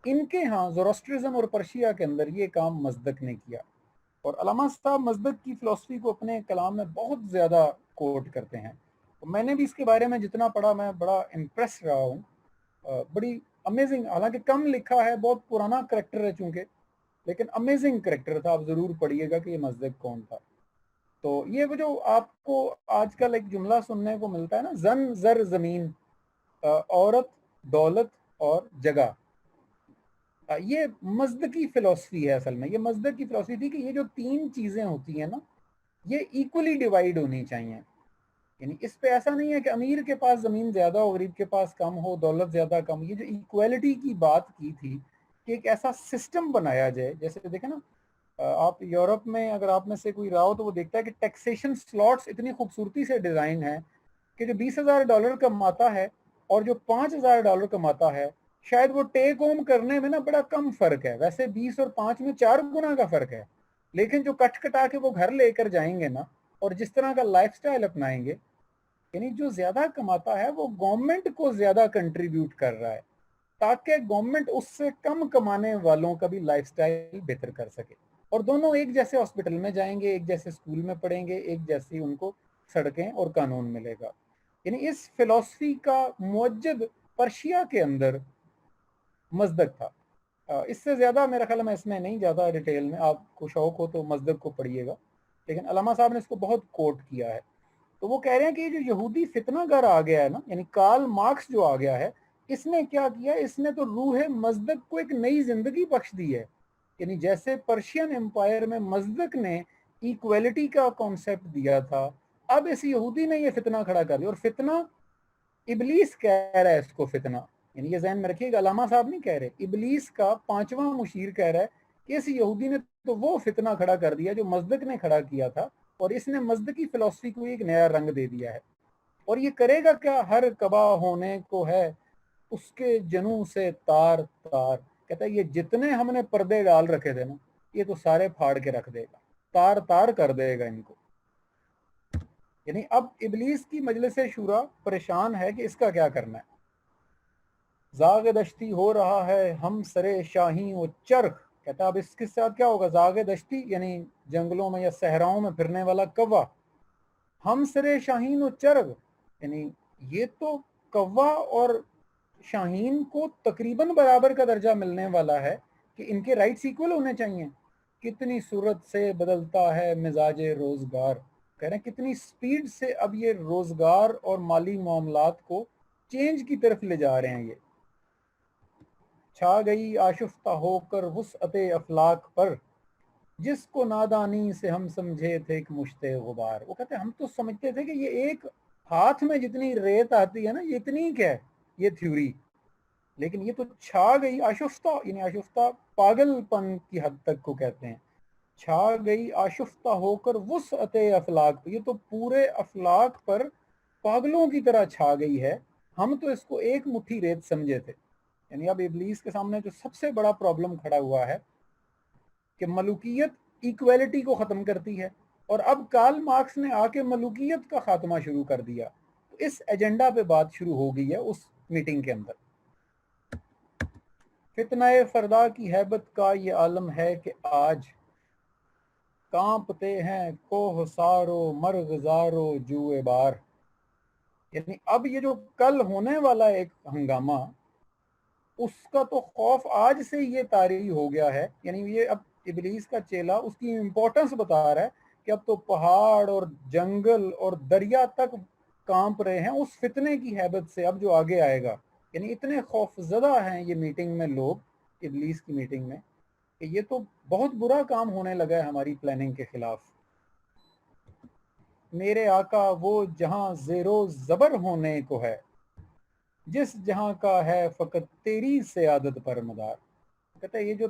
ان کے ہاں زوروسٹرزم اور پرشیا کے اندر یہ کام مزدق نے کیا، اور علامہ صاحب مزدق کی فلسفی کو اپنے کلام میں بہت زیادہ کوٹ کرتے ہیں۔ میں نے بھی اس کے بارے میں جتنا پڑھا میں بڑا امپریس رہا ہوں، بڑی امیزنگ، حالانکہ کم لکھا ہے، بہت پرانا کریکٹر ہے چونکہ، لیکن امیزنگ کریکٹر تھا۔ آپ ضرور پڑھیے گا کہ یہ مزدق کون تھا۔ تو یہ وہ جو آپ کو آج کل ایک جملہ سننے کو ملتا ہے نا، زن زر زمین، عورت، دولت اور جگہ. یہ مزدقی فلسفی ہے اصل میں. یہ مزدق کی فلسفی تھی کہ یہ جو تین چیزیں ہوتی ہیں نا یہ ایکولی ڈیوائیڈ ہونی چاہیے. یعنی اس پہ ایسا نہیں ہے کہ امیر کے پاس زمین زیادہ ہو، غریب کے پاس کم ہو، دولت زیادہ کم. یہ جو ایکویلٹی کی بات کی تھی کہ ایک ایسا سسٹم بنایا جائے. جیسے دیکھیں نا آپ یورپ میں اگر آپ میں سے کوئی رہا ہو تو وہ دیکھتا ہے کہ ٹیکسیشن سلاٹس اتنی خوبصورتی سے ڈیزائن ہیں کہ جو $20,000 کماتا ہے اور جو $5,000 کماتا ہے شاید وہ ٹیک ہوم کرنے میں نا بڑا کم فرق ہے. ویسے 20 اور 5 میں 4 گنا کا فرق ہے، لیکن جو کٹ کٹا کے وہ گھر لے کر جائیں گے نا اور جس طرح کا لائف سٹائل اپنائیں گے، یعنی جو زیادہ کماتا ہے وہ گورنمنٹ کو زیادہ کنٹریبیوٹ کر رہا ہے تاکہ گورنمنٹ اس سے کم کمانے والوں کا بھی لائف سٹائل بہتر کر سکے. اور دونوں ایک جیسے ہاسپٹل میں جائیں گے، ایک جیسے اسکول میں پڑھیں گے، ایک جیسی ان کو سڑکیں اور قانون ملے گا. یعنی اس فلسفی کا موجد پرشیا کے اندر مزدق تھا. اس سے زیادہ میرا خیال میں اس میں نہیں جاتا ڈیٹیل میں، آپ کو شوق ہو تو مزدق کو پڑھیے گا، لیکن علامہ صاحب نے اس کو بہت کوٹ کیا ہے. تو وہ کہہ رہے ہیں کہ یہ جو یہودی فتنہ گر آ گیا ہے نا، یعنی کارل مارکس جو آ گیا ہے، اس نے کیا کیا؟ اس نے تو روح مزدق کو ایک نئی زندگی بخش دی ہے. یعنی جیسے پرشین امپائر میں مزدق نے ایکویلٹی کا کانسیپٹ دیا تھا، اب اس یہودی نے یہ فتنہ کھڑا کر دیا. اور فتنہ ابلیس کہہ رہا ہے اس کو فتنہ. یعنی یہ ذہن میں رکھیے گا، علامہ صاحب نہیں کہہ رہے، ابلیس کا 5واں مشیر کہہ رہا ہے کہ اس یہودی نے تو وہ فتنہ کھڑا کر دیا جو مزدق نے کھڑا کیا تھا، اور اس نے مزدقی فلسفی کو ایک نیا رنگ دے دیا ہے. اور یہ کرے گا کیا؟ ہر کبا ہونے کو ہے اس کے جنوں سے تار تار. کہتا ہے یہ جتنے ہم نے پردے ڈال رکھے تھے نا یہ تو سارے پھاڑ کے رکھ دے گا، تار تار کر دے گا ان کو. یعنی اب ابلیس کی مجلس شورا پریشان ہے کہ اس کا کیا کرنا ہے. زاغ دشتی ہو رہا ہے ہم سرے شاہین و چرخ. کہتا اب اس کے ساتھ کیا ہوگا؟ زاغ دشتی یعنی جنگلوں میں یا صحراؤں میں پھرنے والا کوا، ہم سرے شاہین و چرخ یعنی یہ تو کوا اور شاہین کو تقریباً برابر کا درجہ ملنے والا ہے کہ ان کے رائٹس ایکول ہونے چاہیے. کتنی صورت سے بدلتا ہے مزاج روزگار. کہہ رہے ہیں کتنی سپیڈ سے اب یہ روزگار اور مالی معاملات کو چینج کی طرف لے جا رہے ہیں. یہ چھا گئی آشفتہ ہو کر وسعت افلاک پر، جس کو نادانی سے ہم سمجھے تھے ایک مشتے غبار. وہ کہتے ہیں ہم تو سمجھتے تھے کہ یہ ایک ہاتھ میں جتنی ریت آتی ہے نا یہ اتنی کیا ہے یہ تھیوری، لیکن یہ تو چھا گئی آشفتہ. یعنی آشفتہ پاگل پن کی حد تک کو کہتے ہیں. چھا گئی آشفتہ ہو کر وسعت افلاک پر، یہ تو پورے افلاک پر پاگلوں کی طرح چھا گئی ہے، ہم تو اس کو ایک مٹھی ریت سمجھے تھے. یعنی اب ابلیس کے سامنے جو سب سے بڑا پرابلم کھڑا ہوا ہے کہ ملوکیت ایکویلٹی کو ختم کرتی ہے، اور اب کارل مارکس نے آ کے ملوکیت کا خاتمہ شروع کر دیا. تو اس ایجنڈا پہ بات شروع ہو گئی ہے اس میٹنگ کے اندر. فتنہ فردا کی ہیبت کا یہ عالم ہے کہ آج کانپتے ہیں کوہ سارو مرغزارو جوئے بار. یعنی اب یہ جو کل ہونے والا ایک ہنگامہ اس کا تو خوف آج سے یہ طاری ہو گیا ہے. یعنی یہ اب ابلیس کا چیلا اس کی امپورٹنس بتا رہا ہے کہ اب تو پہاڑ اور جنگل اور دریا تک کانپ رہے ہیں اس فتنے کی ہیبت سے اب جو آگے آئے گا. یعنی اتنے خوف زدہ ہیں یہ میٹنگ میں لوگ، ابلیس کی میٹنگ میں، کہ یہ تو بہت برا کام ہونے لگا ہے ہماری پلاننگ کے خلاف. میرے آقا وہ جہاں زیر و زبر ہونے کو ہے، جس جہاں کا ہے فقط تیری سیادت پر مدار. کہتا ہے یہ جو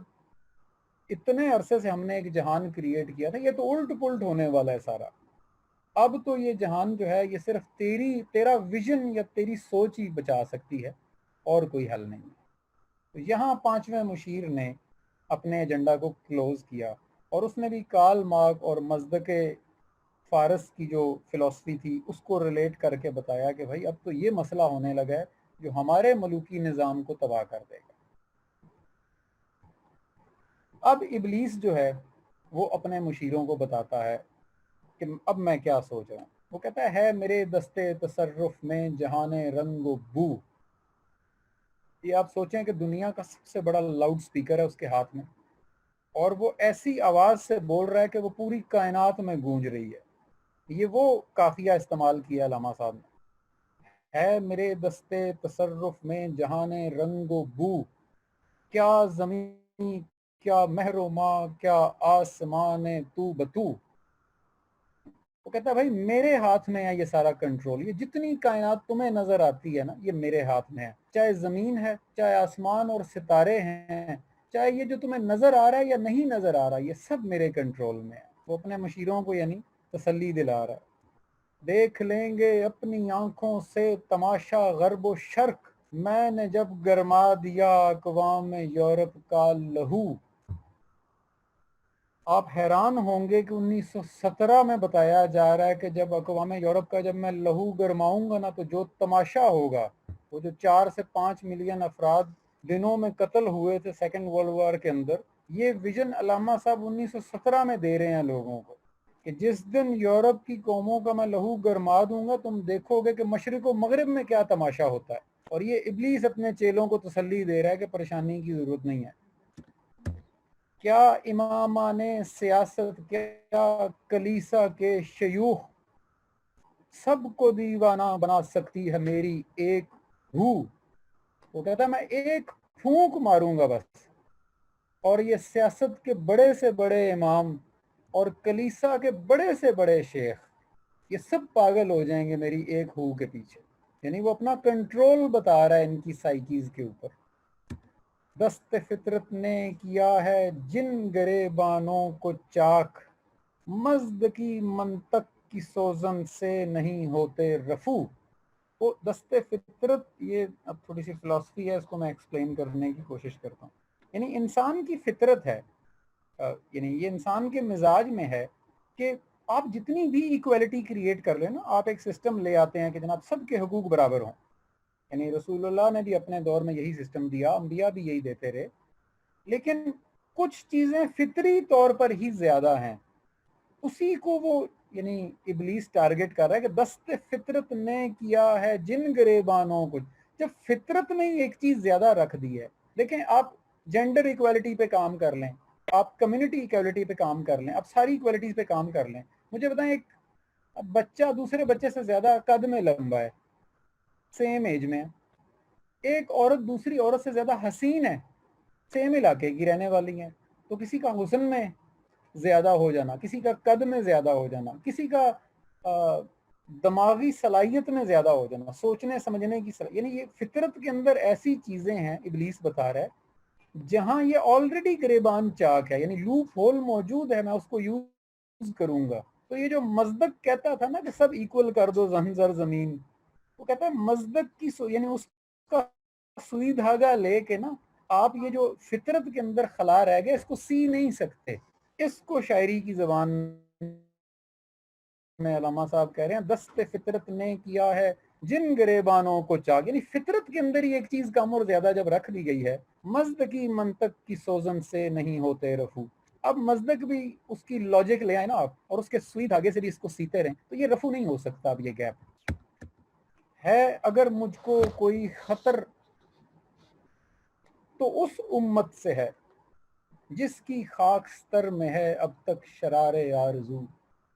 اتنے عرصے سے ہم نے ایک جہان کریٹ کیا تھا یہ تو الٹ پلٹ ہونے والا ہے سارا. اب تو یہ جہان جو ہے یہ صرف تیرا ویژن یا تیری سوچ ہی بچا سکتی ہے اور کوئی حل نہیں. تو یہاں 5ویں مشیر نے اپنے ایجنڈا کو کلوز کیا، اور اس نے بھی کارل مارکس اور مزدق فارس کی جو فلسفی تھی اس کو ریلیٹ کر کے بتایا کہ بھائی اب تو یہ مسئلہ ہونے لگا ہے جو ہمارے ملوکی نظام کو تباہ کر دے گا. اب ابلیس جو ہے وہ اپنے مشیروں کو بتاتا ہے کہ اب میں کیا سوچ رہا ہوں. وہ کہتا ہے میرے دستے تصرف میں جہان رنگ و بو. یہ آپ سوچیں کہ دنیا کا سب سے بڑا لاؤڈ سپیکر ہے اس کے ہاتھ میں، اور وہ ایسی آواز سے بول رہا ہے کہ وہ پوری کائنات میں گونج رہی ہے. یہ وہ قافیہ استعمال کیا علامہ صاحب نے. ہے میرے دستے تصرف میں جہان رنگ و بو، کیا زمین کیا مہر و ماں کیا آسمان تو بتو. وہ کہتا ہے بھائی میرے ہاتھ میں ہے یہ سارا کنٹرول، یہ جتنی کائنات تمہیں نظر آتی ہے نا یہ میرے ہاتھ میں ہے، چاہے زمین ہے، چاہے آسمان اور ستارے ہیں، چاہے یہ جو تمہیں نظر آ رہا ہے یا نہیں نظر آ رہا، یہ سب میرے کنٹرول میں ہے. وہ اپنے مشیروں کو یعنی تسلی دلا رہا ہے. دیکھ لیں گے اپنی آنکھوں سے تماشا غرب و شرق، میں نے جب گرما دیا اقوام یورپ کا لہو. آپ حیران ہوں گے کہ 1917 میں بتایا جا رہا ہے کہ جب اقوام یورپ کا جب میں لہو گرماؤں گا نا تو جو تماشا ہوگا، وہ جو 4 سے 5 ملین افراد دنوں میں قتل ہوئے تھے سیکنڈ ورلڈ وار کے اندر، یہ ویژن علامہ صاحب 1917 میں دے رہے ہیں لوگوں کو کہ جس دن یورپ کی قوموں کا میں لہو گرما دوں گا تم دیکھو گے کہ مشرق و مغرب میں کیا تماشا ہوتا ہے. اور یہ ابلیس اپنے چیلوں کو تسلی دے رہا ہے کہ پریشانی کی ضرورت نہیں ہے. کیا امامان سیاست کیا کلیسا کے شیوخ، سب کو دیوانہ بنا سکتی ہے میری ایک روح. وہ کہتا ہے میں ایک پھونک ماروں گا بس، اور یہ سیاست کے بڑے سے بڑے امام اور کلیسا کے بڑے سے بڑے شیخ یہ سب پاگل ہو جائیں گے میری ایک ہو کے پیچھے. یعنی وہ اپنا کنٹرول بتا رہا ہے ان کی سائیکیز کے اوپر. دست فطرت نے کیا ہے جن گریبانوں کو چاک، مزد کی منطق کی سوزن سے نہیں ہوتے رفو. وہ دست فطرت، یہ اب تھوڑی سی فلسفی ہے، اس کو میں ایکسپلین کرنے کی کوشش کرتا ہوں. یعنی انسان کی فطرت ہے، یعنی یہ انسان کے مزاج میں ہے کہ آپ جتنی بھی ایکویلٹی کریٹ کر لیں نا، آپ ایک سسٹم لے آتے ہیں کہ جناب سب کے حقوق برابر ہوں. یعنی رسول اللہ نے بھی اپنے دور میں یہی سسٹم دیا، انبیاء بھی یہی دیتے رہے، لیکن کچھ چیزیں فطری طور پر ہی زیادہ ہیں، اسی کو وہ یعنی ابلیس ٹارگٹ کر رہا ہے کہ دست فطرت نے کیا ہے جن گریبانوں کو. جب فطرت نے ایک چیز زیادہ رکھ دی ہے، دیکھیں آپ جینڈر ایکویلٹی پہ کام کر لیں، آپ کمیونٹی ایکویلٹی پہ کام کر لیں، آپ ساری ایکویلٹیز پہ کام کر لیں، مجھے بتائیں ایک بچہ دوسرے بچے سے زیادہ قد میں لمبا ہے، سیم ایج میں، ایک عورت دوسری عورت سے زیادہ حسین ہے، سیم علاقے کی رہنے والی ہیں، تو کسی کا حسن میں زیادہ ہو جانا، کسی کا قد میں زیادہ ہو جانا، کسی کا دماغی صلاحیت میں زیادہ ہو جانا، سوچنے سمجھنے کی یعنی یہ فطرت کے اندر ایسی چیزیں ہیں ابلیس بتا رہا ہے جہاں یہ آلریڈی گریبان چاک ہے، یعنی لوپ ہول موجود ہے، میں اس کو یوز کروں گا. تو یہ جو مزدک کہتا تھا نا کہ سب ایکول کر دو زنجر زمین، وہ کہتا ہے مزدک کی یعنی اس کا سوئی دھاگا لے کے نا آپ یہ جو فطرت کے اندر خلا رہ گیا اس کو سی نہیں سکتے. اس کو شاعری کی زبان میں علامہ صاحب کہہ رہے ہیں دست فطرت نے کیا ہے جن گریبانوں کو چاک، یعنی فطرت کے اندر ہی ایک چیز کم اور زیادہ جب رکھ دی گئی ہے، مزد کی منطق کی سوزن سے نہیں ہوتے رفو. اب مزدک بھی اس کی لاجک لے آئے نا آپ، اور اس کے سوئی دھاگے سے بھی اس کو سیتے رہیں تو یہ رفو نہیں ہو سکتا. اب یہ گیپ ہے اگر مجھ کو کوئی خطر تو اس امت سے ہے جس کی خاکستر میں ہے اب تک شرار آرزو.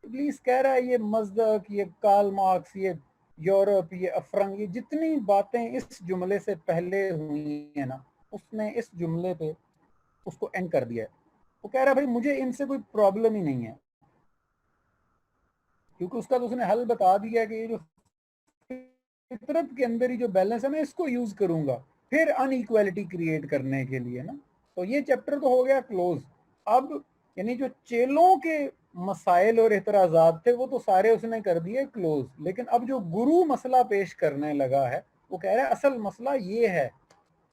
ابلیس کہہ رہا ہے یہ مزدک، یہ کارل مارکس، یہ یورپ، یہ افرنگ، یہ جتنی باتیں اس جملے سے پہلے ہوئی ہیں نا، اس نے اس جملے پہ اس کو اینڈ کر دیا ہے. وہ کہہ رہا ہے بھائی مجھے ان سے کوئی پرابلم ہی نہیں ہے، کیونکہ اس کا تو اس نے حل بتا دیا کہ یہ جو فطرت کے اندر ہی جو بیلنس ہے میں اس کو یوز کروں گا پھر ان ایکویلٹی کریٹ کرنے کے لیے نا. تو یہ چیپٹر تو ہو گیا کلوز. اب یعنی جو چیلوں کے مسائل اور اعتراضات تھے وہ تو سارے اس نے کر دیے کلوز، لیکن اب جو گرو مسئلہ پیش کرنے لگا ہے وہ کہہ رہا ہے اصل مسئلہ یہ ہے.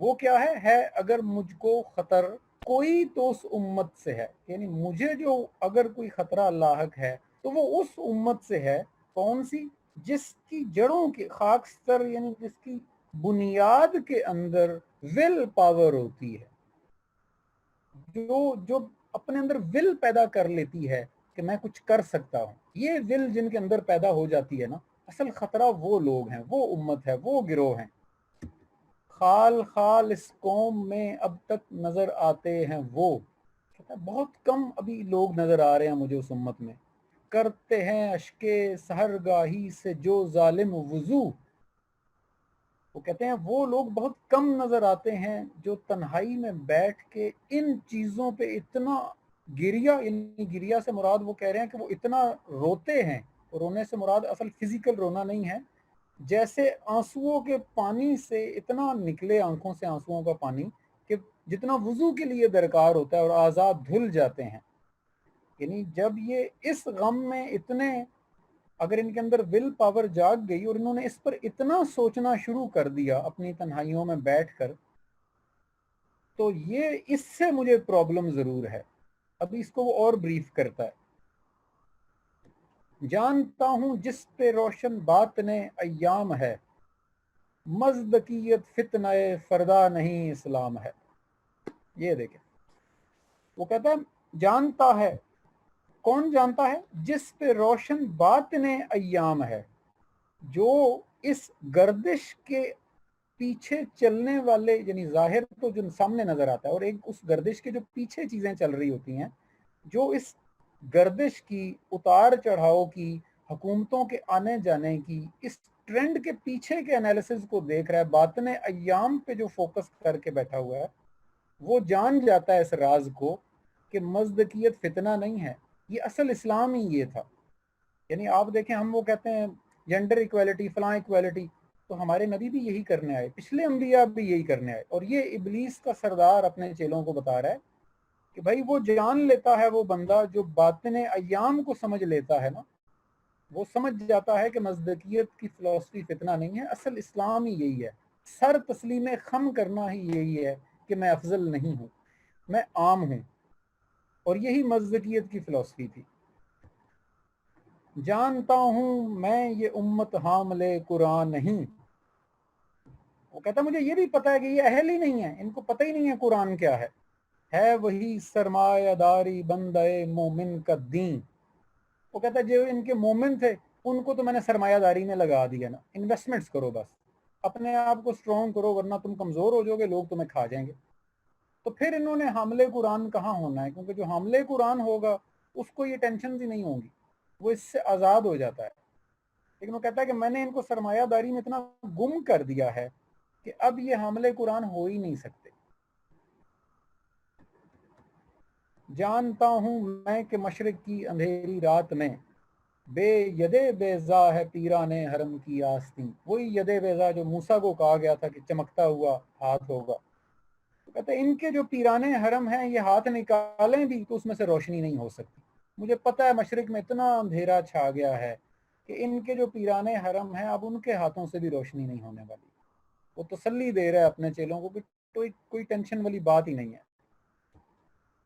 وہ کیا ہے اگر مجھ کو خطر کوئی تو اس امت سے ہے، یعنی مجھے جو اگر کوئی خطرہ لاحق ہے تو وہ اس امت سے ہے. کون سی؟ جس کی جڑوں کی خاکستر یعنی جس کی بنیاد کے اندر ول پاور ہوتی ہے، جو اپنے اندر ول پیدا کر لیتی ہے کہ میں کچھ کر سکتا ہوں. یہ ول جن کے اندر پیدا ہو جاتی ہے نا، اصل خطرہ وہ لوگ ہیں، وہ امت ہے، وہ گروہ ہیں. خال خال اس قوم میں اب تک نظر آتے ہیں وہ، بہت کم ابھی لوگ نظر آ رہے ہیں مجھے اس امت میں. کرتے ہیں اشکے سحرگاہی سے جو ظالم وضو، وہ کہتے ہیں وہ لوگ بہت کم نظر آتے ہیں جو تنہائی میں بیٹھ کے ان چیزوں پہ اتنا گریا، یعنی گریا سے مراد وہ کہہ رہے ہیں کہ وہ اتنا روتے ہیں، رونے سے مراد اصل فزیکل رونا نہیں ہے، جیسے آنسوؤں کے پانی سے اتنا نکلے آنکھوں سے آنسوؤں کا پانی کہ جتنا وضو کے لیے درکار ہوتا ہے اور آزاد دھل جاتے ہیں. یعنی جب یہ اس غم میں اتنے، اگر ان کے اندر ول پاور جاگ گئی اور انہوں نے اس پر اتنا سوچنا شروع کر دیا اپنی تنہائیوں میں بیٹھ کر، تو یہ اس سے مجھے پرابلم ضرور ہے. ابھی اس کو وہ اور بریف کرتا ہے. جانتا ہوں جس پہ روشن باطن ایام ہے، مزدکیت فتنہ فردا نہیں اسلام ہے. یہ دیکھیں، وہ کہتا ہے جانتا ہے. کون جانتا ہے؟ جس پہ روشن باطن ایام ہے، جو اس گردش کے پیچھے چلنے والے، یعنی ظاہر تو جو سامنے نظر آتا ہے، اور ایک اس گردش کے جو پیچھے چیزیں چل رہی ہوتی ہیں، جو اس گردش کی، اتار چڑھاؤ کی، حکومتوں کے آنے جانے کی، اس ٹرینڈ کے پیچھے کے انالیسز کو دیکھ رہا ہے، باطن ایام پہ جو فوکس کر کے بیٹھا ہوا ہے، وہ جان جاتا ہے اس راز کو کہ مزدکیت فتنہ نہیں ہے، یہ اصل اسلام ہی یہ تھا. یعنی آپ دیکھیں، ہم وہ کہتے ہیں جینڈر ایکویلٹی، فلاں ایکویلٹی، تو ہمارے نبی بھی یہی کرنے آئے، پچھلے انبیاء بھی یہی کرنے آئے. اور یہ ابلیس کا سردار اپنے چیلوں کو بتا رہا ہے کہ بھائی وہ جان لیتا ہے، وہ بندہ جو باطن ایام کو سمجھ لیتا ہے نا، وہ سمجھ جاتا ہے کہ مزدکیت کی فلسفی فتنہ نہیں ہے، اصل اسلام ہی یہی ہے. سر تسلیم خم کرنا ہی یہی ہے کہ میں افضل نہیں ہوں، میں عام ہوں. اور یہی مزدکیت کی فلسفی تھی. جانتا ہوں میں یہ امت حاملے قرآن نہیں. وہ کہتا مجھے یہ بھی پتا ہے کہ یہ اہل ہی نہیں ہے، ان کو پتہ ہی نہیں ہے قرآن کیا ہے وہی سرمایہ داری بندے مومن کا دین. وہ کہتا ہے جو ان کے مومن تھے ان کو تو میں نے سرمایہ داری میں لگا دیا نا، انویسٹمنٹس کرو، بس اپنے آپ کو سٹرونگ کرو ورنہ تم کمزور ہو جاؤ گے، لوگ تمہیں کھا جائیں گے. تو پھر انہوں نے حاملے قرآن کہاں ہونا ہے، کیونکہ جو حاملے قرآن ہوگا اس کو یہ ٹینشنز ہی نہیں ہوں گی، وہ اس سے آزاد ہو جاتا ہے. لیکن وہ کہتا ہے کہ میں نے ان کو سرمایہ داری میں اتنا گم کر دیا ہے کہ اب یہ حاملے قرآن ہو ہی نہیں سکتے. جانتا ہوں میں کہ مشرق کی اندھیری رات میں بے ید بیضا ہے پیران حرم کی آستین. وہی ید بیضا جو موسیٰ کو کہا گیا تھا کہ چمکتا ہوا ہاتھ ہوگا. تو کہتے ہیں ان کے جو پیران حرم ہیں، یہ ہاتھ نکالیں بھی تو اس میں سے روشنی نہیں ہو سکتی. مجھے پتا ہے مشرق میں اتنا اندھیرا چھا گیا ہے کہ ان کے جو پیران حرم ہیں اب ان کے ہاتھوں سے بھی روشنی نہیں ہونے والی. وہ تسلی دے رہا ہے اپنے چیلوں کو کہ کوئی ٹینشن والی بات ہی نہیں ہے.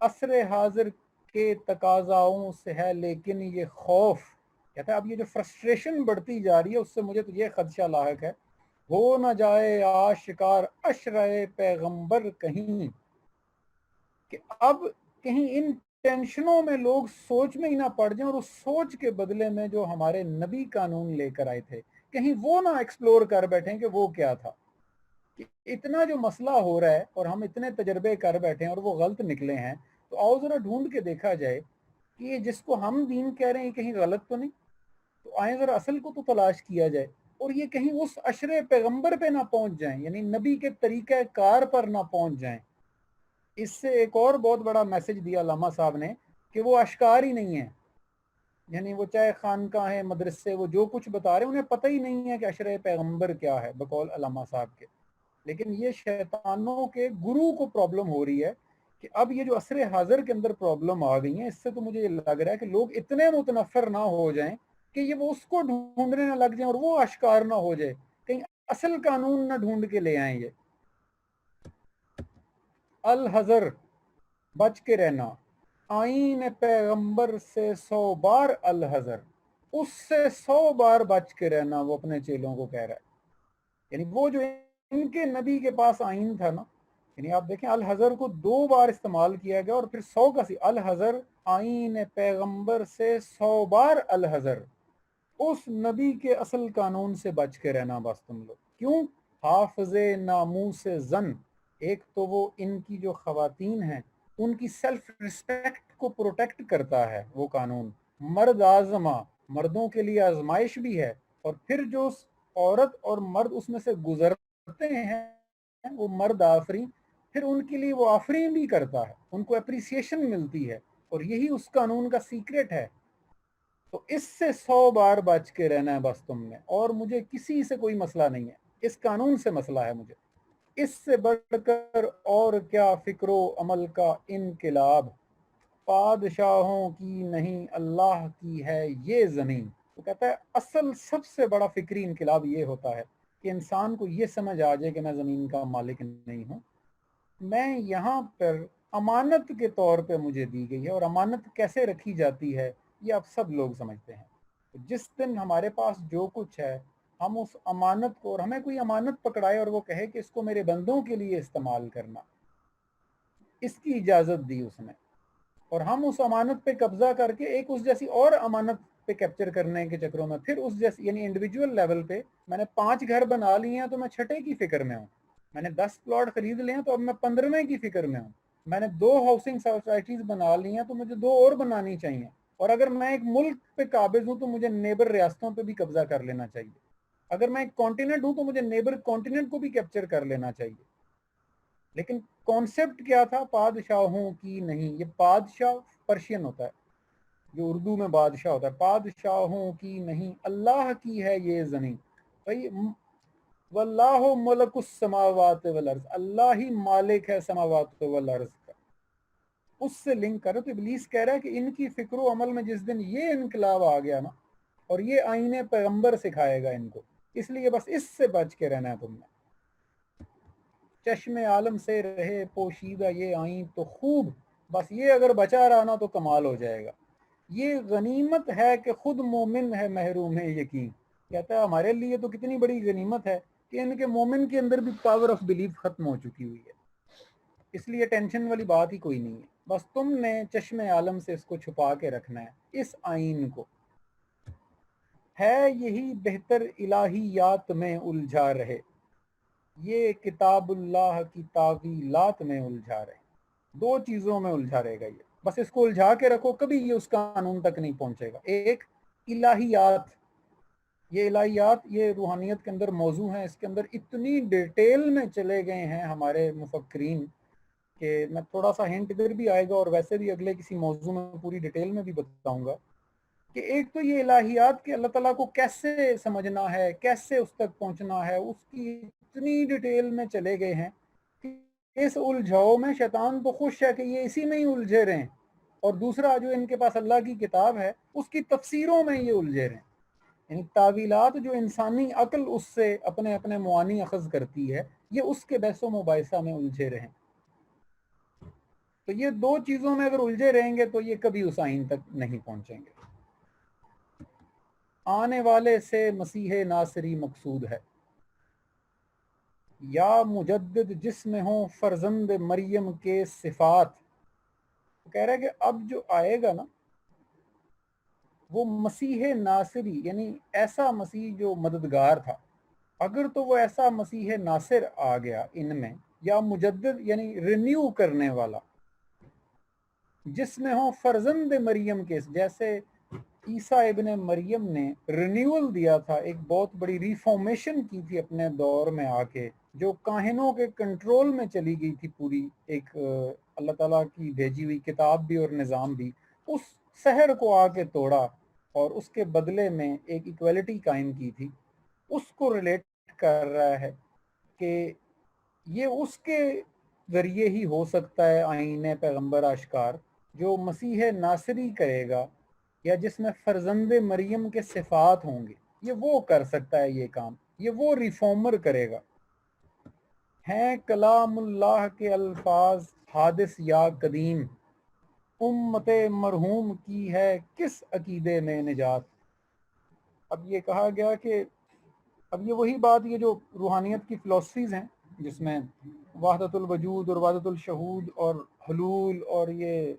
عصر حاضر کے تقاضاؤں سے ہے لیکن یہ خوف، کہتا ہے اب یہ جو فرسٹریشن بڑھتی جا رہی ہے اس سے مجھے تو یہ خدشہ لاحق ہے، ہو نہ جائے آشکار عشرۂ پیغمبر کہیں، کہ اب کہیں ان ٹینشنوں میں لوگ سوچ میں ہی نہ پڑ جائیں، اور اس سوچ کے بدلے میں جو ہمارے نبی قانون لے کر آئے تھے کہیں وہ نہ ایکسپلور کر بیٹھیں کہ وہ کیا تھا. کہ اتنا جو مسئلہ ہو رہا ہے اور ہم اتنے تجربے کر بیٹھے ہیں اور وہ غلط نکلے ہیں، تو آؤ ذرا ڈھونڈ کے دیکھا جائے کہ یہ جس کو ہم دین کہہ رہے ہیں کہیں غلط تو نہیں. تو آئیں ذرا اصل کو تو تلاش کیا جائے، اور یہ کہیں اس عشر پیغمبر پہ نہ پہنچ جائیں، یعنی نبی کے طریقہ کار پر نہ پہنچ جائیں. اس سے ایک اور بہت بڑا میسج دیا علامہ صاحب نے کہ وہ اشکار ہی نہیں ہے. یعنی وہ چاہے خانقاہیں، مدرسے، وہ جو کچھ بتا رہے ہیں انہیں پتہ ہی نہیں ہے کہ عشر پیغمبر کیا ہے بقول علامہ صاحب کے. لیکن یہ شیطانوں کے گرو کو پرابلم ہو رہی ہے کہ اب یہ جو عصر حاضر کے اندر پرابلم آ گئی ہیں، اس سے تو مجھے یہ لگ رہا ہے کہ لوگ اتنے متنفر نہ ہو جائیں کہ یہ وہ اس کو ڈھونڈنے نہ لگ جائیں اور وہ اشکار نہ ہو جائے، کہیں اصل قانون نہ ڈھونڈ کے لے آئیں. یہ الحذر، بچ کے رہنا، آئین پیغمبر سے 100 بار الحذر، اس سے 100 بار بچ کے رہنا، وہ اپنے چیلوں کو کہہ رہا ہے. یعنی وہ جو ان کے نبی کے پاس آئین تھا نا، یعنی آپ دیکھیں الحذر کو 2 بار استعمال کیا گیا اور پھر 100 کا الحذر، آئین پیغمبر سے 100 بار الحذر، اس نبی کے اصل قانون سے بچ کے رہنا بس تم لوگ. کیوں؟ حافظ ناموس زن، ایک تو وہ ان کی جو خواتین ہیں ان کی سیلف ریسپیکٹ کو پروٹیکٹ کرتا ہے وہ قانون. مرد آزما، مردوں کے لیے آزمائش بھی ہے، اور پھر جو عورت اور مرد اس میں سے گزر مرتے ہیں وہ مرد آفرین، پھر ان کے لیے وہ آفرین بھی کرتا ہے، ان کو اپریسیشن ملتی ہے، اور یہی اس قانون کا سیکرٹ ہے۔ تو اس سے 100 بار بچ کے رہنا ہے بس تم نے، اور مجھے کسی سے کوئی مسئلہ نہیں ہے، اس قانون سے مسئلہ ہے مجھے۔ اس سے بڑھ کر اور کیا فکر و عمل کا انقلاب، بادشاہوں کی نہیں اللہ کی ہے یہ زمین۔ تو کہتا ہے اصل سب سے بڑا فکری انقلاب یہ ہوتا ہے کہ انسان کو یہ سمجھ آ جائے کہ میں زمین کا مالک نہیں ہوں، میں یہاں پر امانت کے طور پہ مجھے دی گئی ہے، اور امانت کیسے رکھی جاتی ہے یہ آپ سب لوگ سمجھتے ہیں۔ جس دن ہمارے پاس جو کچھ ہے، ہم اس امانت کو، اور ہمیں کوئی امانت پکڑائے اور وہ کہے کہ اس کو میرے بندوں کے لیے استعمال کرنا، اس کی اجازت دی اس نے، اور ہم اس امانت پہ قبضہ کر کے ایک اس جیسی اور امانت پہ کیپچر کرنے کے چکروں میں پھر اس جیسی، یعنی انڈیویجول لیول پہ میں نے 5 گھر بنا لیے ہیں تو میں 6 کی فکر میں ہوں، میں نے 10 پلاٹ خرید لے ہیں تو اب میں 15ویں کی فکر میں ہوں، میں نے 2 ہاؤسنگ سوسائٹیز بنا لی ہیں تو مجھے 2 اور بنانی چاہیے، اور اگر میں ایک ملک پہ قابض ہوں تو مجھے نیبر ریاستوں پہ بھی قبضہ کر لینا چاہیے، اگر میں ایک کانٹیننٹ ہوں تو مجھے نیبر کانٹیننٹ کو بھی کیپچر کر لینا چاہیے۔ لیکن کانسیپٹ کیا تھا؟ بادشاہوں کی نہیں، یہ بادشاہ پرشین ہوتا ہے، جو اردو میں بادشاہ ہوتا ہے، بادشاہوں کی نہیں اللہ کی ہے یہ زمین۔ بھائی واللہ ملک السماوات والارض، اللہ ہی مالک ہے سماوات والارض کا، اس سے لنک کرو۔ تو ابلیس کہہ رہا ہے کہ ان کی فکر و عمل میں جس دن یہ انقلاب آ گیا نا، اور یہ آئین پیغمبر سکھائے گا ان کو، اس لیے بس اس سے بچ کے رہنا ہے تم نے۔ چشم عالم سے رہے پوشیدہ یہ آئین تو خوب، بس یہ اگر بچا رہا نا تو کمال ہو جائے گا۔ یہ غنیمت ہے کہ خود مومن ہے محروم ہے یقین۔ کہتا ہے ہمارے لیے تو کتنی بڑی غنیمت ہے کہ ان کے مومن کے اندر بھی پاور آف بلیف ختم ہو چکی ہوئی ہے، اس لیے ٹینشن والی بات ہی کوئی نہیں ہے، بس تم نے چشم عالم سے اس کو چھپا کے رکھنا ہے، اس آئین کو ہے یہی بہتر الہیات میں الجھا رہے، یہ کتاب اللہ کی تعویلات میں الجھا رہے، 2 چیزوں میں الجھا رہے گا یہ، بس اس کو الجھا کے رکھو، کبھی یہ اس قانون تک نہیں پہنچے گا۔ ایک الہیات، یہ الہیات یہ روحانیت کے اندر موضوع ہیں، اس کے اندر اتنی ڈیٹیل میں چلے گئے ہیں ہمارے مفکرین کہ میں تھوڑا سا ہنٹ ادھر بھی آئے گا، اور ویسے بھی اگلے کسی موضوع میں پوری ڈیٹیل میں بھی بتاؤں گا کہ ایک تو یہ الہیات کہ اللہ تعالیٰ کو کیسے سمجھنا ہے، کیسے اس تک پہنچنا ہے، اس کی اتنی ڈیٹیل میں چلے گئے ہیں کہ اس الجھاؤ میں شیطان تو خوش ہے کہ یہ اسی میں ہی الجھے رہے ہیں، اور دوسرا جو ان کے پاس اللہ کی کتاب ہے اس کی تفسیروں میں یہ الجھے رہے ہیں، یعنی تعویلات جو انسانی عقل اس سے اپنے اپنے معانی اخذ کرتی ہے، یہ اس کے بحث و مباحثہ میں الجھے رہے ہیں۔ تو یہ 2 چیزوں میں اگر الجھے رہیں گے تو یہ کبھی اس آئین تک نہیں پہنچیں گے۔ آنے والے سے مسیح ناصری مقصود ہے، یا مجدد جس میں ہوں فرزند مریم کے صفات۔ وہ کہہ رہا ہے کہ اب جو آئے گا نا وہ مسیح ناصری، یعنی ایسا مسیح جو مددگار تھا، اگر تو وہ ایسا مسیح ناصر آ گیا ان میں، یا مجدد یعنی رینیو کرنے والا، جس میں ہوں فرزند مریم کے، جیسے عیسیٰ ابن مریم نے رینیول دیا تھا، ایک بہت بڑی ریفارمیشن کی تھی اپنے دور میں آ کے، جو کاہنوں کے کنٹرول میں چلی گئی تھی پوری، ایک اللہ تعالیٰ کی بھیجی ہوئی کتاب بھی اور نظام بھی، اس سحر کو آ کے توڑا اور اس کے بدلے میں ایک ایکویلٹی قائم کی تھی، اس کو ریلیٹ کر رہا ہے کہ یہ اس کے ذریعے ہی ہو سکتا ہے آئین پیغمبر اشکار، جو مسیح ناصری کرے گا یا جس میں فرزند مریم کے صفات ہوں گے، یہ وہ کر سکتا ہے یہ کام، یہ وہ ریفارمر کرے گا۔ ہیں کلام اللہ کے الفاظ حادث یا قدیم، امت مرحوم کی ہے کس عقیدے میں نجات۔ اب یہ کہا گیا کہ اب یہ وہی بات، یہ جو روحانیت کی فلسفیز ہیں جس میں وحدت الوجود اور وحدت الشہود اور حلول اور یہ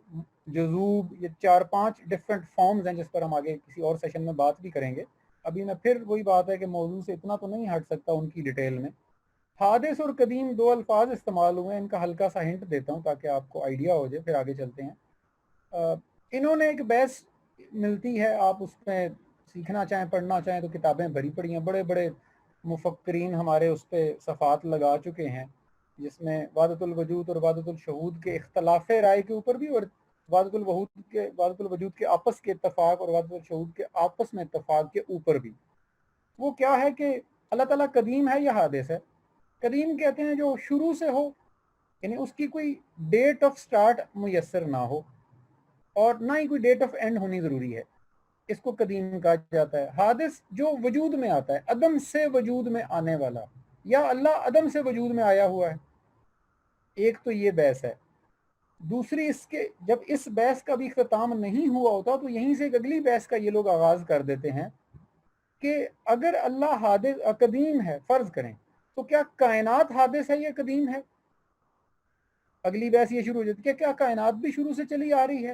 جذوب، یہ 4-5 ڈفرینٹ فارمز ہیں جس پر ہم آگے کسی اور سیشن میں بات بھی کریں گے۔ ابھی میں پھر وہی بات ہے کہ موضوع سے اتنا تو نہیں ہٹ سکتا ان کی ڈیٹیل میں۔ حادث اور قدیم 2 الفاظ استعمال ہوئے ہیں، ان کا ہلکا سا ہنٹ دیتا ہوں تاکہ آپ کو آئیڈیا ہو جائے، پھر آگے چلتے ہیں۔ انہوں نے ایک بحث ملتی ہے، آپ اس میں سیکھنا چاہیں پڑھنا چاہیں تو کتابیں بھری پڑی ہیں، بڑے بڑے مفکرین ہمارے اس پہ صفات لگا چکے ہیں، جس میں وحدت الوجود اور وحدت الشہود کے اختلاف رائے کے اوپر بھی، اور وحدت الوجود کے آپس کے اتفاق اور وحدت الشہود کے آپس میں اتفاق کے اوپر بھی۔ وہ کیا ہے کہ اللہ تعالیٰ قدیم ہے یا حادث ہے؟ قدیم کہتے ہیں جو شروع سے ہو، یعنی اس کی کوئی ڈیٹ آف سٹارٹ میسر نہ ہو اور نہ ہی کوئی ڈیٹ آف اینڈ ہونی ضروری ہے، اس کو قدیم کہا جاتا ہے۔ حادث جو وجود میں آتا ہے، عدم سے وجود میں آنے والا، یا اللہ عدم سے وجود میں آیا ہوا ہے، ایک تو یہ بحث ہے۔ دوسری اس کے جب اس بحث کا بھی اختتام نہیں ہوا ہوتا تو یہیں سے ایک اگلی بحث کا یہ لوگ آغاز کر دیتے ہیں کہ اگر اللہ حادث قدیم ہے فرض کریں، تو کیا کائنات حادث ہے یا قدیم ہے؟ اگلی بحث یہ شروع ہو جاتی ہے کہ کیا کائنات بھی شروع سے چلی آ رہی ہے؟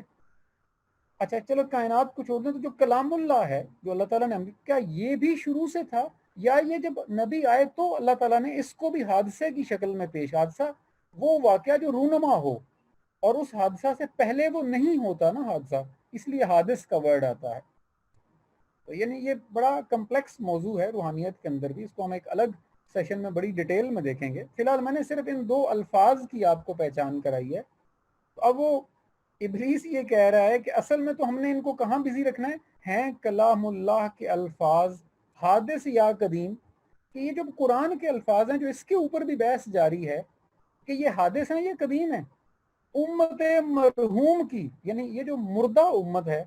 اچھا چلو کائنات کو چھوڑ دیں، تو جو کلام اللہ ہے جو اللہ تعالیٰ نے، کیا یہ بھی شروع سے تھا، یا یہ جب نبی آئے تو اللہ تعالیٰ نے اس کو بھی حادثے کی شکل میں پیش، حادثہ وہ واقعہ جو رونما ہو، اور اس حادثہ سے پہلے وہ نہیں ہوتا نا حادثہ، اس لیے حادث کا ورڈ آتا ہے۔ تو یعنی یہ بڑا کمپلیکس موضوع ہے روحانیت کے اندر بھی، اس کو ہم ایک الگ سیشن میں بڑی ڈیٹیل میں دیکھیں گے۔ فی الحال میں نے صرف ان دو الفاظ کی آپ کو پہچان کرائی ہے۔ تو اب وہ ابلیس یہ کہہ رہا ہے کہ اصل میں تو ہم نے ان کو کہاں بزی رکھنا ہے، ہیں کلام اللہ کے الفاظ حادث یا قدیم، کہ یہ جو قرآن کے الفاظ ہیں جو اس کے اوپر بھی بحث جاری ہے کہ یہ حادث ہیں یا قدیم ہیں۔ امت مرحوم کی، یعنی یہ جو مردہ امت ہے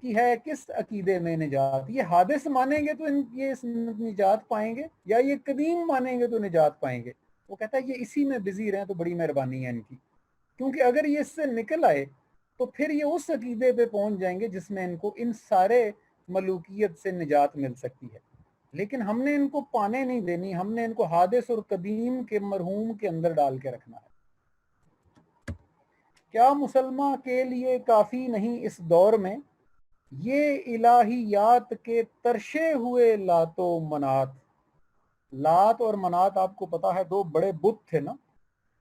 کی ہے کس عقیدے میں نجات، یہ حادث مانیں گے تو یہ نجات پائیں گے، یا یہ قدیم مانیں گے تو نجات پائیں گے؟ وہ کہتا ہے یہ اسی میں بزی رہیں تو بڑی مہربانی ہے ان کی، کیونکہ اگر یہ اس سے نکل آئے تو پھر یہ اس عقیدے پہ پہنچ جائیں گے جس میں ان کو ان سارے ملوکیت سے نجات مل سکتی ہے۔ لیکن ہم نے ان کو پانے نہیں دینی، ہم نے ان کو حادث اور قدیم کے مرحوم کے اندر ڈال کے رکھنا ہے۔ کیا مسلمہ کے لیے کافی نہیں اس دور میں یہ الہیات کے ترشے ہوئے لات و منات؟ لات اور منات آپ کو پتا ہے دو بڑے بت تھے نا،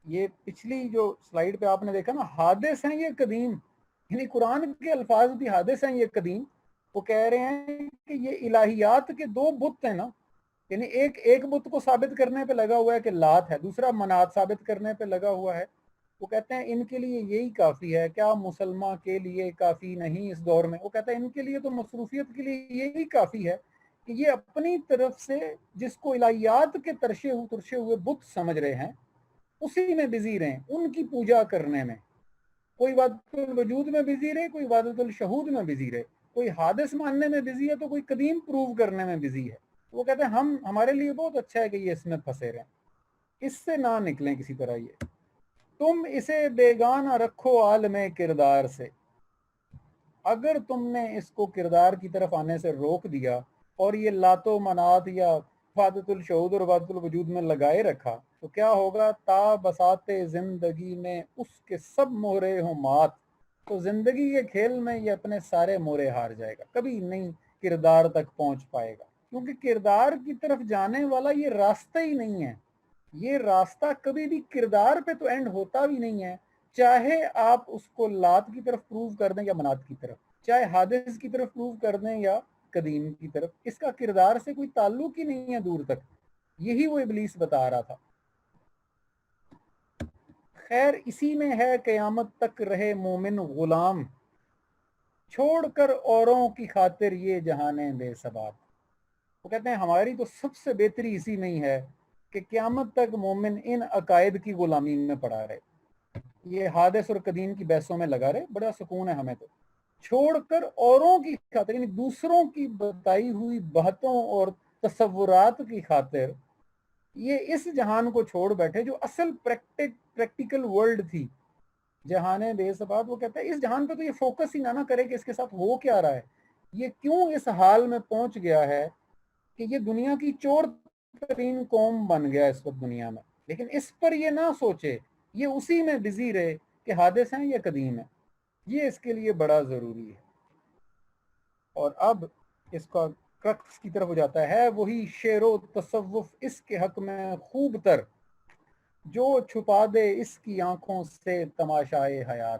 یہ پچھلی جو سلائیڈ پہ آپ نے دیکھا نا، حادث ہیں یہ قدیم، یعنی قرآن کے الفاظ بھی حادث ہیں یہ قدیم۔ وہ کہہ رہے ہیں کہ یہ الہیات کے دو بت ہیں نا، یعنی ایک بت کو ثابت کرنے پہ لگا ہوا ہے کہ لات ہے، دوسرا منات ثابت کرنے پہ لگا ہوا ہے۔ وہ کہتے ہیں ان کے لیے یہی کافی ہے، کیا مسلمہ کے لیے کافی نہیں اس دور میں؟ وہ کہتا ہے ان کے لیے تو مصروفیت کے لیے یہی کافی ہے کہ یہ اپنی طرف سے جس کو الہیات کے ترشے ہوئے بت سمجھ رہے ہیں اسی میں بزی رہیں، ان کی پوجا کرنے میں۔ کوئی وحدت الوجود میں بزی رہے، کوئی وحدت الشہود میں بزی رہے، کوئی حادث ماننے میں بزی ہے تو کوئی قدیم پروو کرنے میں بزی ہے۔ وہ کہتے ہیں ہمارے لیے بہت اچھا ہے کہ یہ اس میں پھنسے رہیں، اس سے نہ نکلیں کسی طرح۔ یہ تم اسے بیگانہ رکھو عالم کردار سے، اگر تم نے اس کو کردار کی طرف آنے سے روک دیا اور یہ لات و منات یا وحدت الشہود اور وحدت الوجود میں لگائے رکھا تو کیا ہوگا؟ تا بساط زندگی میں اس کے سب مہرے ہوں مات، تو زندگی کے کھیل میں یہ اپنے سارے مورے ہار جائے گا، کبھی نہیں کردار تک پہنچ پائے گا، کیونکہ کردار کی طرف جانے والا یہ راستہ ہی نہیں ہے۔ یہ راستہ کبھی بھی کردار پہ تو اینڈ ہوتا بھی نہیں ہے، چاہے آپ اس کو لات کی طرف پروو کر دیں یا منات کی طرف، چاہے حادث کی طرف پروو کر دیں یا قدیم کی طرف، اس کا کردار سے کوئی تعلق ہی نہیں ہے دور تک۔ یہی وہ ابلیس بتا رہا تھا۔ خیر اسی میں ہے قیامت تک رہے مومن غلام، چھوڑ کر اوروں کی خاطر یہ جہانے بے ثبات۔ وہ کہتے ہیں ہماری تو سب سے بہتری اسی میں ہی ہے کہ قیامت تک مومن ان عقائد کی غلامی میں پڑا رہے، یہ حادث اور قدیم کی بحثوں میں لگا رہے، بڑا سکون ہے ہمیں تو۔ چھوڑ کر اوروں کی خاطر، یعنی دوسروں کی بتائی ہوئی باتوں اور تصورات کی خاطر یہ اس جہان کو چھوڑ بیٹھے جو اصل پریکٹیکل ورلڈ تھی، جہان بے ثبات۔ وہ کہتا ہے اس جہان پہ تو یہ فوکس ہی نہ کرے کہ اس کے ساتھ ہو کیا رہا ہے، یہ کیوں اس حال میں پہنچ گیا ہے کہ یہ دنیا کی چور ترین قوم بن گیا اس وقت دنیا میں، لیکن اس پر یہ نہ سوچے، یہ اسی میں بزی رہے کہ حادث ہیں یا قدیم ہیں۔ یہ اس کے لیے بڑا ضروری ہے۔ اور اب اس کا کرکس کی طرف ہو جاتا ہے وہی شعر و تصوف اس کے حق میں خوب تر، جو چھپا دے اس کی آنکھوں سے تماشائے حیات۔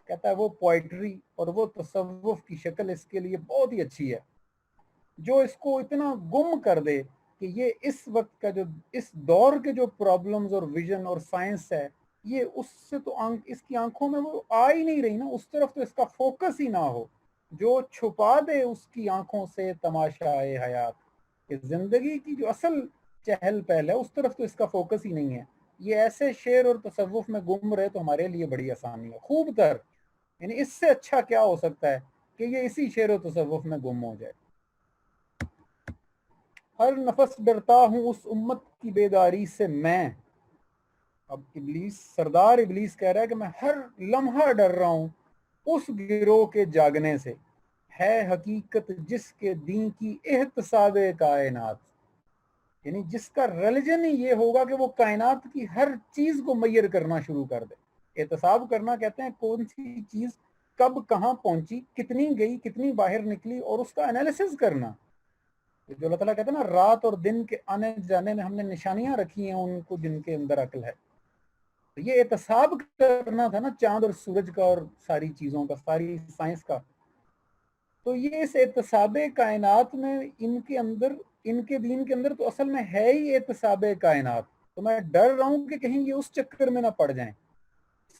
کہتا ہے وہ پوئٹری اور وہ تصوف کی شکل اس کے لیے بہت ہی اچھی ہے جو اس کو اتنا گم کر دے کہ یہ اس وقت کا جو اس دور کے جو پرابلمز اور ویژن اور سائنس ہے، یہ اس سے تو اس کی آنکھوں میں وہ آ ہی نہیں رہی نا، اس طرف تو اس کا فوکس ہی نہ ہو، جو چھپا دے اس کی آنکھوں سے تماشائے حیات، کہ زندگی کی جو اصل چہل پہل ہے اس طرف تو اس کا فوکس ہی نہیں ہے۔ یہ ایسے شعر اور تصوف میں گم رہے تو ہمارے لیے بڑی آسانی ہے، خوب تر، یعنی اس سے اچھا کیا ہو سکتا ہے کہ یہ اسی شعر و تصوف میں گم ہو جائے۔ ہر نفس ڈرتا ہوں اس امت کی بیداری سے میں، اب ابلیس، سردار ابلیس کہہ رہا ہے کہ میں ہر لمحہ ڈر رہا ہوں اس گروہ کے جاگنے سے، ہے حقیقت جس کے دین کی احتساب کائنات، یعنی جس کا ریلیجن ہی یہ ہوگا کہ وہ کائنات کی ہر چیز کو میئر کرنا شروع کر دے۔ احتساب کرنا کہتے ہیں کون سی چیز کب کہاں پہنچی، کتنی گئی، کتنی باہر نکلی، اور اس کا انالیسس کرنا۔ جو اللہ تعالیٰ کہتے ہیں نا، رات اور دن کے آنے جانے میں ہم نے نشانیاں رکھی ہیں ان کو جن کے اندر عقل ہے، تو یہ احتساب کرنا تھا نا چاند اور سورج کا اور ساری چیزوں کا، ساری سائنس کا۔ تو یہ اس احتساب کائنات میں ان کے اندر، ان کے دین کے اندر تو اصل میں ہے ہی احتساب کائنات، تو میں ڈر رہا ہوں کہ کہیں یہ اس چکر میں نہ پڑ جائیں،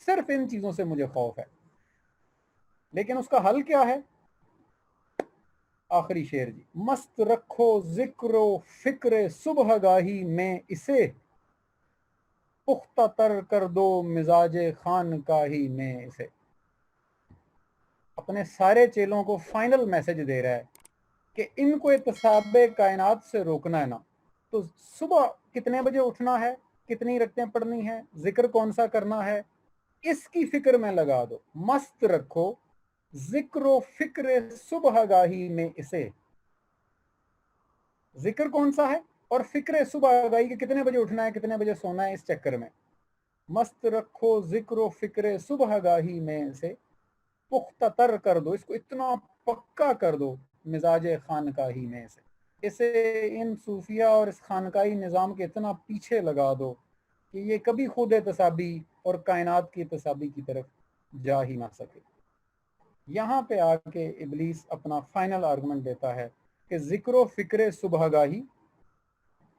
صرف ان چیزوں سے مجھے خوف ہے۔ لیکن اس کا حل کیا ہے؟ آخری شعر جی، مست رکھو ذکر و فکر صبح گاہی میں اسے، پختہ تر کر دو مزاج خانقاہی میں اسے۔ اپنے سارے چیلوں کو فائنل میسج دے رہا ہے کہ ان کو احتساب کائنات سے روکنا ہے نا، تو صبح کتنے بجے اٹھنا ہے، کتنی رکعتیں پڑھنی ہے، ذکر کون سا کرنا ہے، اس کی فکر میں لگا دو۔ مست رکھو ذکر و فکر صبح گاہی میں اسے، ذکر کون سا ہے اور فکر صبح گاہی کہ کتنے بجے اٹھنا ہے، کتنے بجے سونا ہے، اس چکر میں مست رکھو ذکر و فکر صبح گاہی میں اسے، پختہ تر کر دو، اس کو اتنا پکا کر دو مزاج خانقاہی میں سے، اسے ان صوفیہ اور اس خانقاہی نظام کے اتنا پیچھے لگا دو کہ یہ کبھی خود احتسابی اور کائنات کی احتسابی کی طرف جا ہی نہ سکے۔ یہاں پہ آ کے ابلیس اپنا فائنل آرگومنٹ دیتا ہے کہ ذکر و فکر صبح گاہی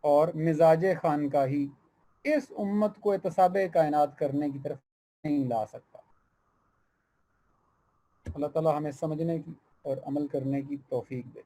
اور مزاج خانقاہی اس امت کو احتساب کائنات کرنے کی طرف نہیں لا سکتا۔ اللہ تعالی ہمیں سمجھنے کی اور عمل کرنے کی توفیق دے۔